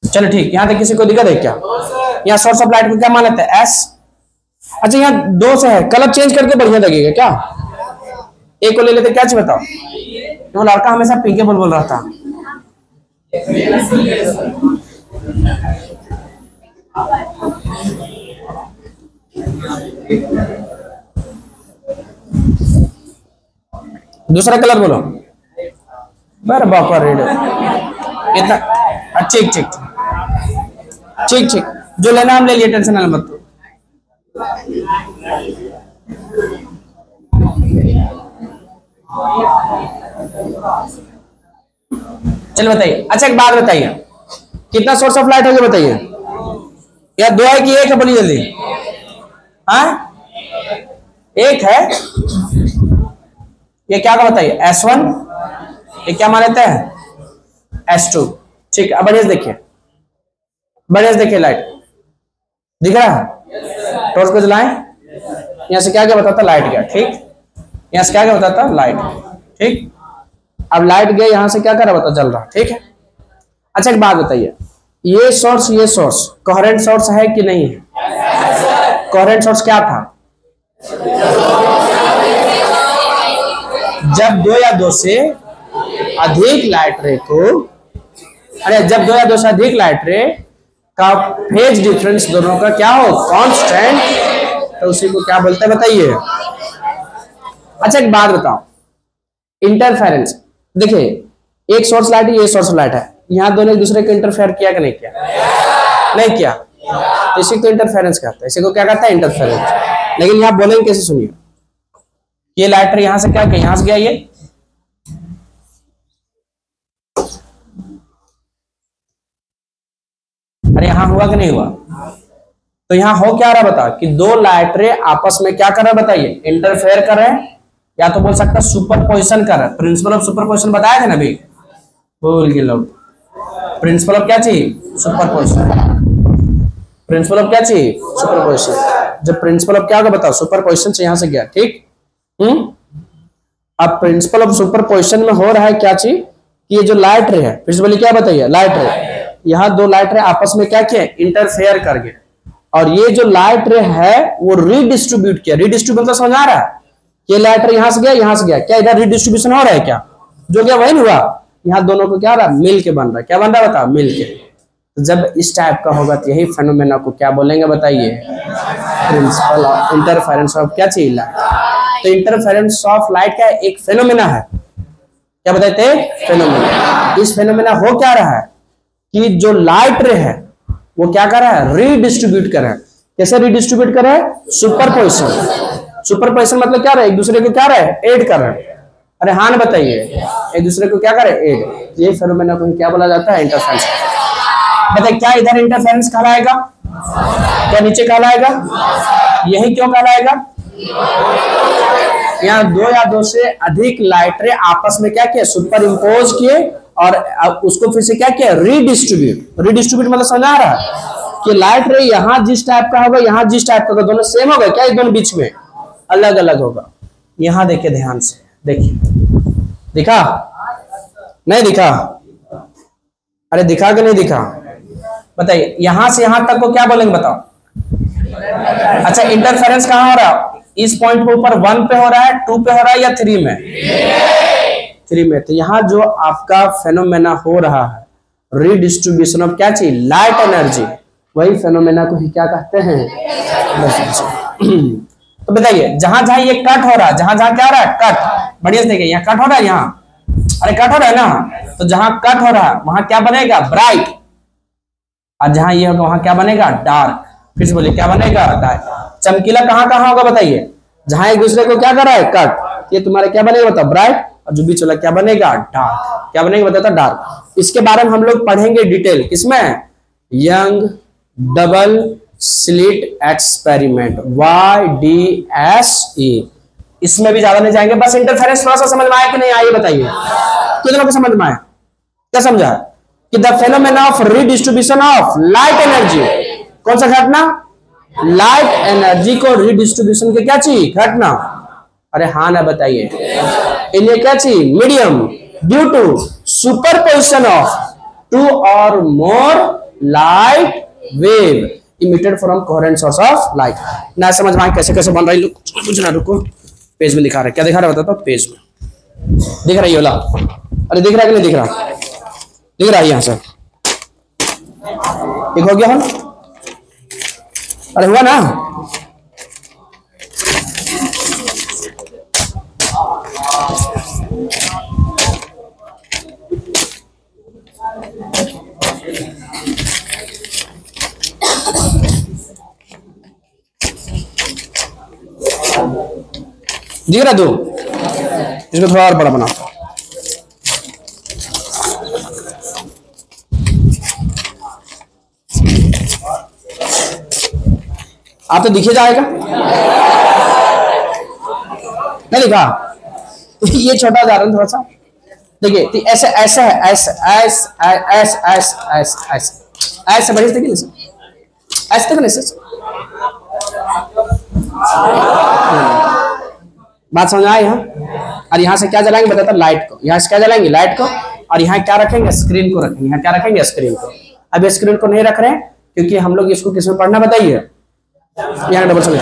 A: चलो ठीक, यहां तक किसी को दिक्कत है क्या, यहाँ सोर्स ऑफ लाइट को क्या मान लेते हैं, एस। अच्छा यहाँ दो से है, कलर चेंज करके बढ़िया लगेगा क्या, एक को ले लेते, क्या चाहिए बताओ, वो लड़का हमेशा पिंके बोल रहा था, दूसरा कलर बोलो, बराबर बापा रेड इतना, ठीक ठीक ठीक ठीक, जो लेना हम ले लिए, टेंशन ना मत। चलो बताइए, अच्छा एक बात बताइए, कितना सोर्स ऑफ लाइट होगा बताइए, या दो है कि एक है, बोलिए जल्दी। हाँ एक है। ये क्या का बताइए, S1, ये क्या मान लेते हैं S2। ठीक है, अब बढ़िया से देखिए, बढ़िया से देखिए, लाइट दिख रहा है, टॉर्च को जलाएं, यहां से क्या क्या बताता, लाइट गया। ठीक, यहां से क्या क्या बताता, लाइट। ठीक, अब लाइट गया, यहां से क्या कर रहा, बता, जल रहा। ठीक है, अच्छा एक बात बताइए, ये सोर्स कोहेरेंट सोर्स है कि नहीं है? कोहेरेंट सोर्स क्या था? जब दो या दो से अधिक लाइट रे को, अरे जब दो या दो से अधिक लाइट रे का फेज डिफरेंस दोनों का क्या हो, कांस्टेंट, तो उसी को क्या बोलते हैं बताइए। अच्छा एक बात बताओ, इंटरफेरेंस, देखिए एक सोर्स लाइट है, ये सोर्स लाइट है, यहाँ दोनों एक दूसरे को इंटरफेयर किया कि नहीं किया? नहीं किया, तो इसी को इंटरफेरेंस कहते हैं, इसी को क्या कहता है, इंटरफेरेंस। लेकिन यहाँ बोलेंगे कैसे, सुनिए, ये लाइटर यहां से क्या किया, यहां से गया, ये अरे यहां हुआ कि नहीं हुआ? तो यहां हो क्या रहा बता, कि दो लाइटरे आपस में क्या कर रहे हैं बताइए, इंटरफेयर कर रहे हैं, या तो बोल सकता सुपरपोजिशन कर रहे हैं। प्रिंसिपल ऑफ सुपरपोजिशन बताया था ना अभी, भूल गए लोग। प्रिंसिपल ऑफ क्या चाहिए, सुपरपोजिशन। प्रिंसिपल ऑफ क्या चाहिए, सुपरपोजिशन। जब प्रिंसिपल ऑफ क्या होगा बताओ, सुपरपोजिशन से यहां से गया। ठीक, अब प्रिंसिपल ऑफ सुपरपोजिशन में हो रहा है क्या चीज, कि ये जो लाइट रे है, प्रिंसिपल क्या बताइए, लाइट रे, यहाँ दो लाइट रे आपस में क्या किया, इंटरफेयर कर गए, और ये जो लाइट रे है वो रीडिस्ट्रीब्यूट किया। रीडिस्ट्रीब्यूट मतलब समझ आ रहा है, ये लाइट रे यहां से गया, यहां से गया, क्या इधर रीडिस्ट्रीब्यूशन हो रहा है क्या? जो गया वही हुआ, यहाँ दोनों को क्या रहा, मिल के बन रहा है। क्या बन रहा है बताओ, मिल के। तो जब इस टाइप का होगा तो यही फेनोमेना को क्या बोलेंगे बताइए, प्रिंसिपल ऑफ इंटरफेरेंस ऑफ क्या चाहिए, लाइट। तो इंटरफेरेंस ऑफ लाइट क्या है, एक फेनोमेना है। क्या बताते हैं, फेनोमेना। इस फेनोमेना हो क्या रहा है, कि जो लाइट रे है वो क्या कर रहा है, रीडिस्ट्रीब्यूट कर रहा है। कैसे रीडिस्ट्रीब्यूट कर रहा है, सुपरपोजिशन। सुपरपोजिशन मतलब क्या रहा है, एक दूसरे को क्या रहा है, ऐड कर रहा है। अरे हाँ ना बताइए, एक दूसरे को क्या करे, ऐड। ये फेनोमेना को क्या बोला जाता है, इंटरफेरेंस। बताइए क्या इधर इंटरफेरेंस कहलाएगा, क्या नीचे कहलाएगा, यही क्यों कहलाएगा, यहाँ दो या दो से अधिक लाइट रे आपस में क्या किया, सुपर इम्पोज किए, और उसको फिर से क्या किया, रीडिस्ट्रीब्यूट। रीडिस्ट्रीब्यूट मतलब समझ आ रहा है कि लाइट रे यहाँ जिस टाइप का होगा, यहाँ जिस टाइप का होगा, दोनों सेम होगा क्या, दोनों बीच में अलग अलग होगा। यहाँ देखिए ध्यान से, देखिए दिखा नहीं दिखा, अरे दिखा कि नहीं दिखा बताइए। यहां से यहां तक को क्या बोलेंगे बताओ। अच्छा इंटरफेरेंस कहां हो रहा है, इस पॉइंट पे ऊपर 1 पे हो रहा है, 2 पे हो रहा है, या 3 में, 3 में। तो यहाँ जो आपका फेनोमेना हो रहा है, रीडिस्ट्रीब्यूशन ऑफ क्या चीज, लाइट एनर्जी, वही फेनोमेना को ही क्या कहते हैं, तो बताइए जहां जहां ये कट हो रहा है, जहां जहां क्या हो रहा है, कट, बढ़िया से देखिए, यहाँ कट हो रहा है, यहाँ अरे कट हो रहा है ना, तो जहां कट हो रहा है वहां क्या बनेगा, ब्राइट, और जहां ये होगा वहां क्या बनेगा, डार्क। फिर से बोलिए क्या बनेगा, डार्क। चमकीला कहां कहां होगा बताइए, जहां एक दूसरे को क्या कर रहा है, कट, ये तुम्हारा क्या बनेगा बताओ, ब्राइट, और जो बीच वाला क्या बनेगा, डार्क। क्या बनेगा बताता, डार्क। इसके बारे में हम लोग पढ़ेंगे डिटेल, किसमें, young double slit experiment, YDSE। इसमें भी ज्यादा नहीं जाएंगे, बस इंटरफेरेंस थोड़ा सा समझ में आया कि नहीं आया बताइए, कितनों को समझ में आया, क्या समझा, कि the phenomena of redistribution of light energy, कौन सा घटना, लाइट एनर्जी को रीडिस्ट्रीब्यूशन के क्या चाहिए, घटना। अरे हाँ ना बताइए, इन्हें क्या चाहिए, medium, due to superposition of 2 और more light wave emitted from coherent source of light. ना समझ में कैसे कैसे बन रही, कुछ ना, रुको, पेज में दिखा रहा है, क्या दिखा रहा है बताता हूँ, पेज में दिख रहा है वाला, अरे दिख रहा है कि नहीं दिख रहा, दिख रहा है यहां से, ठीक हो गया हम, अरे हुआ ना, दिख रहा, दो इसमें थोड़ा और बड़ा बना, आप तो दिखे जाएगा, नहीं लिखा? ये छोटा उदाहरण थोड़ा सा देखिए, तो ऐसे ऐसे है, ऐसे ऐसे ऐसे ऐसे ऐसे ऐसे बढ़िया देखिए, ऐसे तक नहीं। बात समझ आए यहाँ? और यहाँ से क्या जलाएंगे बताता, लाइट को। यहाँ से क्या जलाएंगे, लाइट को। और यहाँ क्या रखेंगे, स्क्रीन को रखेंगे। यहाँ क्या रखेंगे, स्क्रीन को। अब स्क्रीन को नहीं रख रहे हैं क्योंकि हम लोग इसको किसमें पढ़ना बताइए, यहाँ डबल समझ।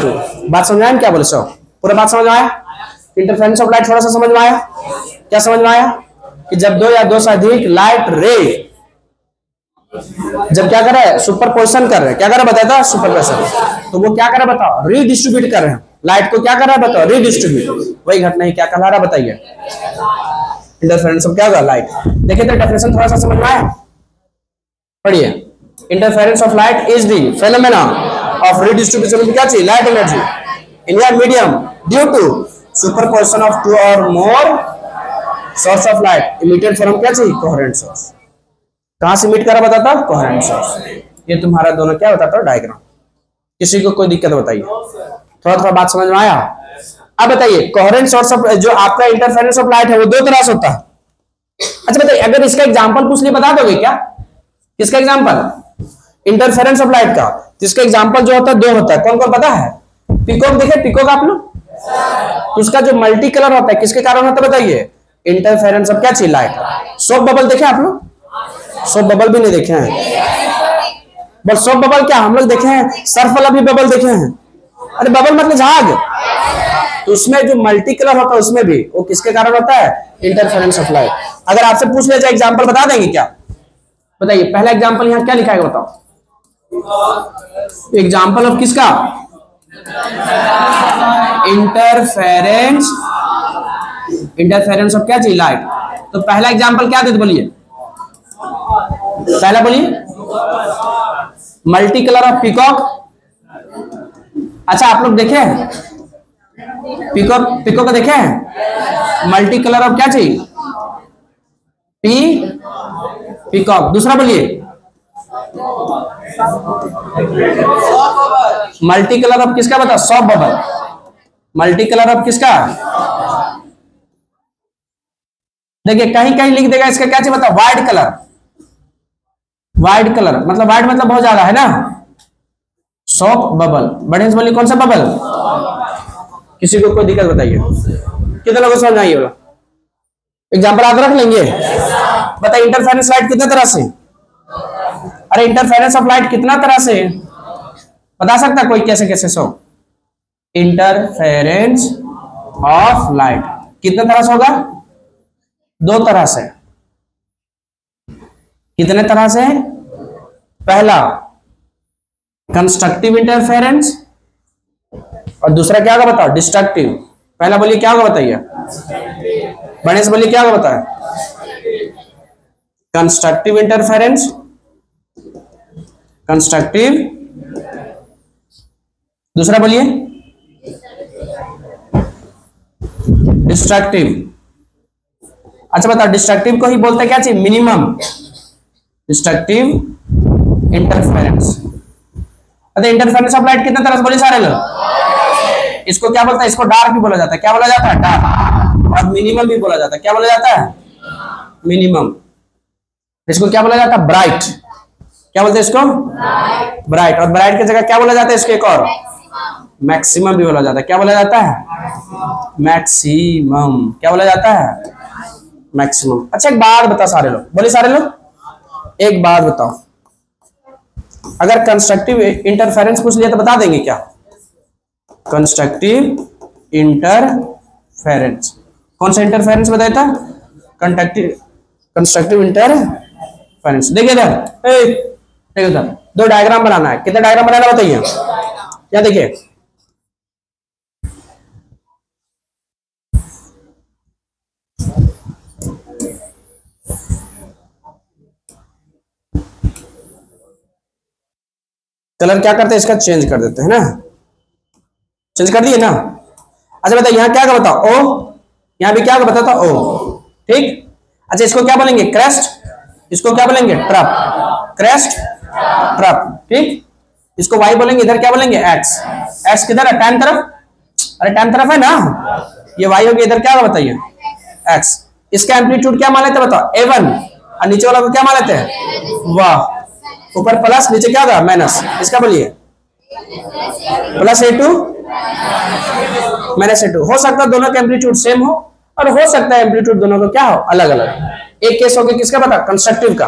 A: बात समझ आया क्या बोले सो? पूरा बात समझ आया? इंटरफेरेंस ऑफ लाइट थोड़ा सा समझ में आया? क्या समझ में आया कि जब दो या दो से अधिक लाइट रे जब क्या कर रहे हैं, सुपरपोजिशन कर रहे हैं, क्या कर रहे हैं बताता, सुपरपोजिशन, तो वो क्या कर रहे हैं बताओ, रीडिस्ट्रीब्यूट कर रहे हैं। लाइट को क्या कर रहा है बताओ, रीडिस्ट्रीब्यूट। वही घटना ही क्या कहला रहा बताइए, इंटरफेरेंस ऑफ क्या होगा, लाइट। देखिए तो डेफिनेशन थोड़ा सा समझ में आया, पढ़िए। Interference of light is the phenomena of redistribution of क्या चाहिए, light energy in a medium due to superposition of two or more source of light emitted from क्या चाहिए, कोहेरेंट सोर्स। कहां से इमिट करा बताता, कोहेरेंट सोर्स। ये तुम्हारा दोनों क्या बताता है, डायग्राम। किसी को कोई दिक्कत बताइए, थोड़ा थोड़ा बात समझ में आया? अब बताइए, कोहेरेंट सोर्स ऑफ जो आपका इंटरफेरेंस ऑफ लाइट है वो दो तरह से होता है। अच्छा बताइए, अगर इसका एग्जांपल पूछ लिया बता दोगे क्या? किसका एग्जांपल, इंटरफेरेंस ऑफ लाइट का? तो इसका एग्जांपल जो होता है दो होता है। कौन कौन पता है? पिकॉक, देखे पिकॉक आप लोग, तो उसका जो मल्टी कलर होता है किसके कारण होता है बताइए, इंटरफेरेंस ऑफ क्या चाहिए, लाइट। सोप बबल देखे आप लोग? सोप बबल भी नहीं देखे हैं, बस सोप बबल क्या हम लोग देखे हैं, सर्फ वाला भी बबल देखे हैं। अरे बबल मतलब झाग, तो उसमें जो मल्टी कलर होता है उसमें भी वो किसके कारण होता है, इंटरफेरेंस ऑफ लाइट। अगर आपसे पूछ लिया जाए एग्जांपल बता देंगे क्या? बताइए पहला एग्जांपल यहाँ क्या लिखा है बताओ, एग्जांपल ऑफ किसका, इंटरफेरेंस, इंटरफेरेंस ऑफ क्या चाहिए, लाइट। तो पहला एग्जांपल क्या देते बोलिए, पहला बोलिए, मल्टी कलर ऑफ पीकॉक। अच्छा आप लोग देखे हैं पीकॉक, पीकॉक देखे हैं, मल्टी कलर ऑफ क्या चाहिए, पीकॉक। दूसरा बोलिए, मल्टी कलर ऑफ किसका बता, shop bubble. Multi colour of किसका, देखिए कहीं कहीं लिख देगा इसका क्या चाहिए बता, वाइट कलर। वाइट कलर मतलब वाइट मतलब बहुत ज्यादा है ना, सॉप बबल। बढ़िया से बोलिए कौन सा बबल, किसी को कोई दिक्कत बताइए, कितने लोगों को समझ आई होगा? एग्जांपल आप रख लेंगे। बताइए इंटरफेरेंस लाइट कितने तरह से, अरे इंटरफेरेंस ऑफ लाइट कितना तरह से बता सकता है कोई, कैसे कैसे सो? इंटरफेरेंस ऑफ लाइट कितने तरह से होगा, दो तरह से। कितने तरह से? पहला कंस्ट्रक्टिव इंटरफेरेंस और दूसरा क्या होगा बताओ, डिस्ट्रक्टिव। पहला बोलिए क्या होगा बताइए, बड़े से बोलिए क्या होगा बताए, कंस्ट्रक्टिव इंटरफेरेंस, कंस्ट्रक्टिव। दूसरा बोलिए डिस्ट्रक्टिव। अच्छा बताओ, डिस्ट्रक्टिव को ही बोलते हैं क्या चाहिए, मिनिमम डिस्ट्रक्टिव इंटरफेरेंस। अच्छा इंटरफेरेंस ऑफ लाइट कितने तरह से बोले सारे लोग? इसको क्या बोलता है, इसको डार्क भी बोला जाता है, क्या बोला जाता है, डार्क। और मिनिमम भी बोला जाता है, क्या बोला जाता है, मिनिमम। इसको क्या बोला जाता है, ब्राइट। क्या बोलते हैं इसको, ब्राइट। और ब्राइट की जगह क्या बोला जाता है इसको, एक और मैक्सिमम भी बोला जाता है। क्या बोला जाता है, मैक्सिमम। क्या बोला जाता है, मैक्सिमम। अच्छा एक बात बता सारे लोग, बोले सारे लोग एक बात बताओ, अगर कंस्ट्रक्टिव इंटरफेरेंस पूछ लिया तो बता देंगे क्या, कंस्ट्रक्टिव इंटरफेरेंस। कौन सा इंटरफेरेंस बताया था, कंस्ट्रक्टिव इंटरफेरेंस। देखिए इधर, देखिए इधर दो डायग्राम बनाना है। कितने डायग्राम बनाना बताइए, क्या देखिए, कलर क्या करते हैं इसका, चेंज कर देते हैं ना, चेंज कर दिए ना। अच्छा बताइए यहाँ क्या बताओ, ओ, यहाँ भी क्या बताता ओ, ठीक। अच्छा इसको क्या बोलेंगे, क्रेस्ट। इसको क्या बोलेंगे, ट्रप, क्रेस्ट ट्रप, ठीक। इसको वाई बोलेंगे, इधर क्या बोलेंगे, एक्स। एक्स किधर है, tan तरफ, अरे tan तरफ है ना, ये y होगी, इधर क्या होगा बताइए x। इसका एम्पलीट्यूड क्या मान लेते हैं बताओ, a1, और नीचे वाला को क्या मान लेते हैं, वाह, ऊपर प्लस नीचे क्या होगा माइनस, इसका बोलिए प्लस a2 माइनस a2। हो सकता है दोनों का एम्पलीट्यूड सेम हो, और हो सकता है एम्पलीट्यूड दोनों को क्या हो, अलग अलग। एक केस हो गया किसका पता, कंस्ट्रक्टिव का,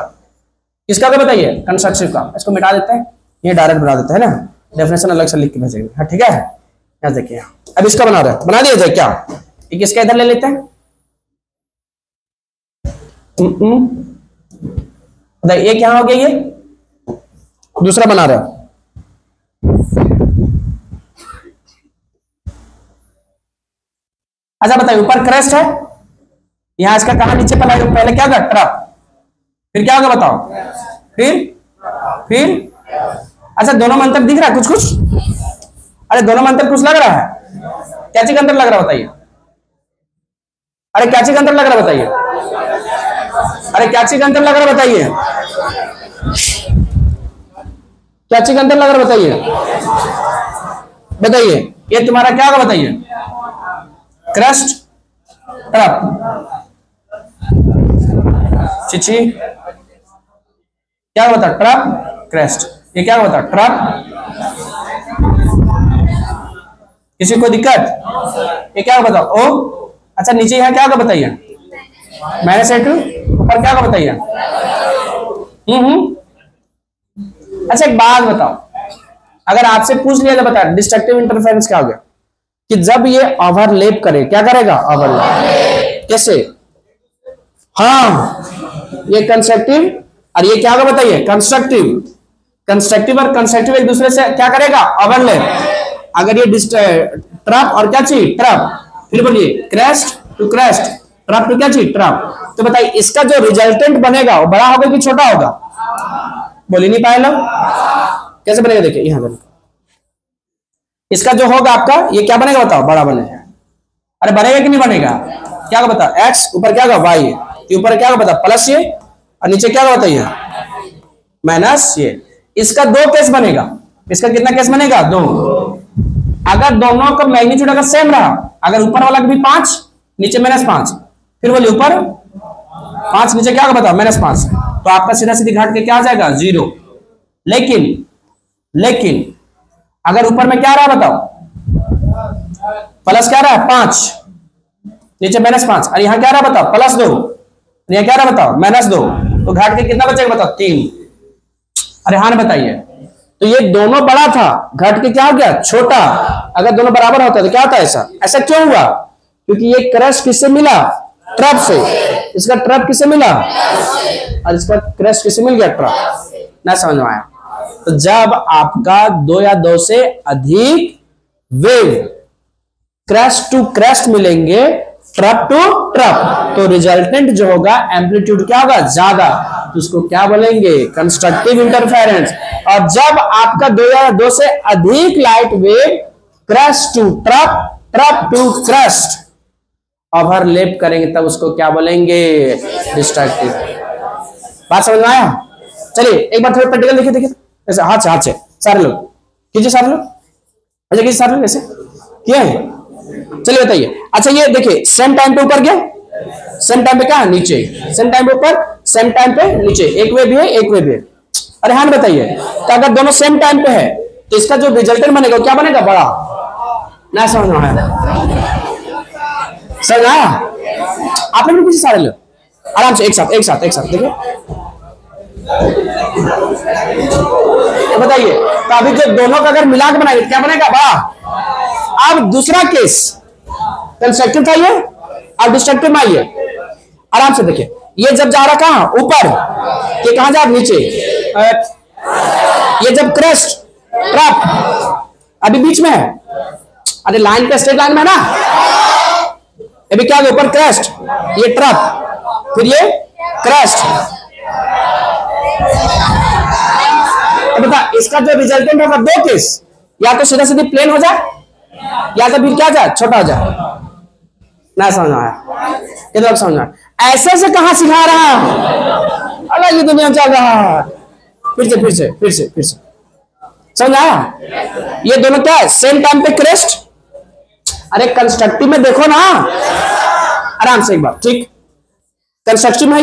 A: किसका तो बताइए कंस्ट्रक्टिव का। इसको मिटा देते हैं, ये डायरेक्ट बना देते हैं ना, डेफिनेशन अलग से लिख के भेजेंगे, हाँ ठीक है। यहाँ देखिए अब इसका बना रहे, बना दिया जाए क्या, एक इसका इधर ले लेते हैं, एक यहां हो गया, ये दूसरा बना रहे हो। अच्छा बताइए, ऊपर क्रस्ट है, यहां इसका कहा नीचे पहले क्या होगा ट्रप, फिर क्या होगा बताओ, फिर अच्छा दोनों में अंतर दिख रहा है कुछ कुछ, अरे दोनों में अंतर कुछ लग रहा है, क्या चीज का अंतर लग रहा है बताइए, अरे क्या चीज का अंतर लग रहा है बताइए, अरे क्या चीज का अंतर लग रहा है बताइए, क्या चीज का अंतर लग रहा है बताइए, बताइए ये तुम्हारा क्या होगा बताइए, क्रस्ट ट्रप, चिची क्या होता ट्रप क्रस्ट, ये क्या होता ट्रप, किसी को दिक्कत, ये क्या होगा बताओ ओ, अच्छा नीचे यहाँ क्या होगा बताइए माइनस a2, ऊपर क्या होगा बताइए, अच्छा एक बात बताओ, अगर आपसे पूछ लिया तो बता डिस्ट्रक्टिव इंटरफेरेंस क्या हो गया, कि जब ये ओवरलैप करे, क्या करेगा ओवरलैप, कैसे, हाँ ये कंस्ट्रक्टिव और ये क्या होगा बताइए कंस्ट्रक्टिव, कंस्ट्रक्टिव और कंस्ट्रक्टिव एक दूसरे से क्या करेगा ओवरलैप। अगर ये ट्रप और क्या चीज ट्रप, फिर बोलिए crest to crest, trough to क्या चीज ट्रप, तो बताइए इसका जो रिजल्टेंट बनेगा वो बड़ा होगा कि छोटा होगा, बोल ही नहीं पाए लोग, कैसे बनेगा देखिए यहां पर, इसका जो होगा आपका ये क्या बनेगा बताओ, बड़ा बनेगा, अरे बनेगा कि नहीं बनेगा, क्या होगा बताओ x, ऊपर क्या होगा y, ऊपर क्या होगा बताओ प्लस ये, और नीचे क्या होगा बताइए माइनस ये। इसका दो केस बनेगा, इसका कितना केस बनेगा, दो। अगर दोनों का मैग्नीट्यूड अगर सेम रहा, अगर ऊपर वाला भी 5 नीचे -5, फिर बोलिए ऊपर 5 नीचे क्या होगा बताओ -5, तो आपका सीधा सीधी घाट के क्या आ जाएगा 0। लेकिन अगर ऊपर में क्या रहा बताओ प्लस क्या रहा 5 नीचे -5, और यहां क्या रहा बताओ +2, यहां क्या रहा बताओ -2, तो घाट के कितना बचेगा बताओ 3। अरे हाँ बताइए, तो ये दोनों बड़ा था, घट के क्या हो गया छोटा, अगर दोनों बराबर होता तो क्या होता है ऐसा, ऐसा क्यों हुआ, क्योंकि ये क्रस्ट किससे मिला, ट्रप से, इसका ट्रप किससे मिला, और इसका क्रस्ट किससे मिल गया ट्रप, ना समझ में आया। तो जब आपका 2 या 2 से अधिक वेव क्रस्ट टू क्रस्ट मिलेंगे, ट्रप टू ट्रप, तो रिजल्टेंट जो होगा एम्पलीट्यूड क्या होगा ज्यादा, तो उसको क्या बोलेंगे कंस्ट्रक्टिव इंटरफेरेंस। और जब आपका 2 या 2 से अधिक light wave crest to trough, trough to crest overlap करेंगे, तब उसको क्या बोलेंगे डिस्ट्रक्टिव। बात समझ में आया, चलिए एक बार थोड़ा प्रैक्टिकल देखिए ऐसे हाथ से सारे लोग कीजिए, सारे लोग अच्छा कीजिए, सारे लोग ऐसे किया है, चलिए बताइए। अच्छा ये देखिए सेम टाइम पे ऊपर गया, सेम टाइम पे क्या नीचे, सेम टाइम पे ऊपर सेम टाइम पे नीचे, एक वे भी है एक वे भी है। अरे हाँ बताइए, तो अगर दोनों सेम टाइम पे है तो इसका जो रिजल्टेंट बनेगा क्या बनेगा बड़ा, ना समझ में आया, समझ आया आप लोग पीछे सारे लोग आराम से एक साथ देखिए। तो बताइए, तो अभी जो दोनों का अगर मिला के बनाएंगे क्या बनेगा बड़ा। अब दूसरा केस कंस्ट्रक्टिव था ये, अब डिस्ट्रक्टिव में आइए, आराम से देखिए, ये जब जा रहा कहां ऊपर, ये कहां जा नीचे, ये जब क्रस्ट ट्रप अभी बीच में है, अरे लाइन पे स्ट्रेट लाइन में है ना, अभी क्या ऊपर क्रस्ट, ये ट्रप, फिर ये क्रस्ट, तो बता इसका जो रिजल्टेंट होगा दो केस, या तो सीधा सीधी प्लेन हो जाए, या तो फिर क्या जाए छोटा हो जाए, ना समझ आया, कितना समझ आया, ऐसे से कहां सिखा रहा है, अलग ही दुनिया चल रहा है। फिर से समझ आया? ये दोनों क्या है? सेम टाइम पे क्रेस्ट। अरे कंस्ट्रक्टिव में देखो ना, आराम से एक बार, ठीक। कंस्ट्रक्टिव में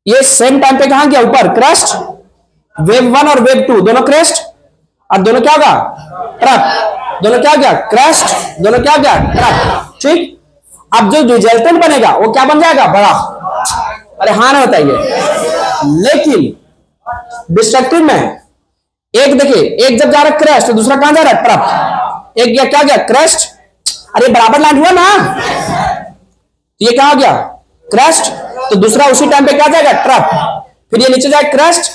A: ये सेम टाइम पे कहां गया? ऊपर क्रेस्ट। वेव 1 और वेव 2 दोनों क्रेस्ट, और दोनों क्या होगा? ट्रफ। दोनों क्या गया? क्रेस्ट। दोनों क्या गया? ट्रफ, ठीक। अब जो रिजल्टेंट बनेगा वो क्या बन जाएगा? बड़ा। अरे हाँ ना बताइए। लेकिन डिस्ट्रक्टिव में एक देखिए, एक जब जा रहा है क्रेस्ट तो दूसरा कहां जा रहा है? ट्रफ। एक गया क्या गया? क्रेस्ट। अरे बराबर लैंड हुआ ना, ये क्या हो गया? क्रेस्ट। तो दूसरा उसी टाइम पे क्या जाएगा? ट्रफ। फिर ये नीचे जाएगा क्रेस्ट,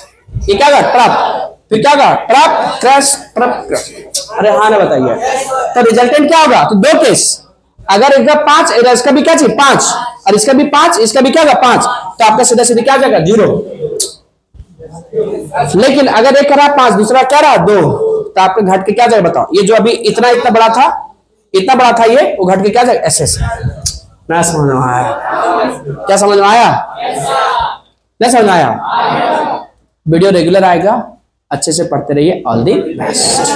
A: ये क्या होगा? ट्रफ। फिर क्या होगा? Trough crest trough crest. अरे हाँ ना बताइए। तो रिजल्टेंट क्या होगा? तो दो केस, अगर इसका 5, इसका भी क्या चाहिए? 5, और इसका भी 5, इसका भी क्या होगा? 5, तो आपका सीधा सीधा क्या जाएगा? 0। लेकिन अगर एक करा 5, दूसरा क्या रहा? 2, तो आपके घट के क्या जाएगा? बताओ। ये जो अभी इतना इतना बड़ा था, इतना बड़ा था, ये वो घट के क्या जाएगा? SS। ना समझ में आया? क्या समझ में आया? नहीं समझ में आया? वीडियो रेगुलर आएगा, अच्छे से पढ़ते रहिए। All the best.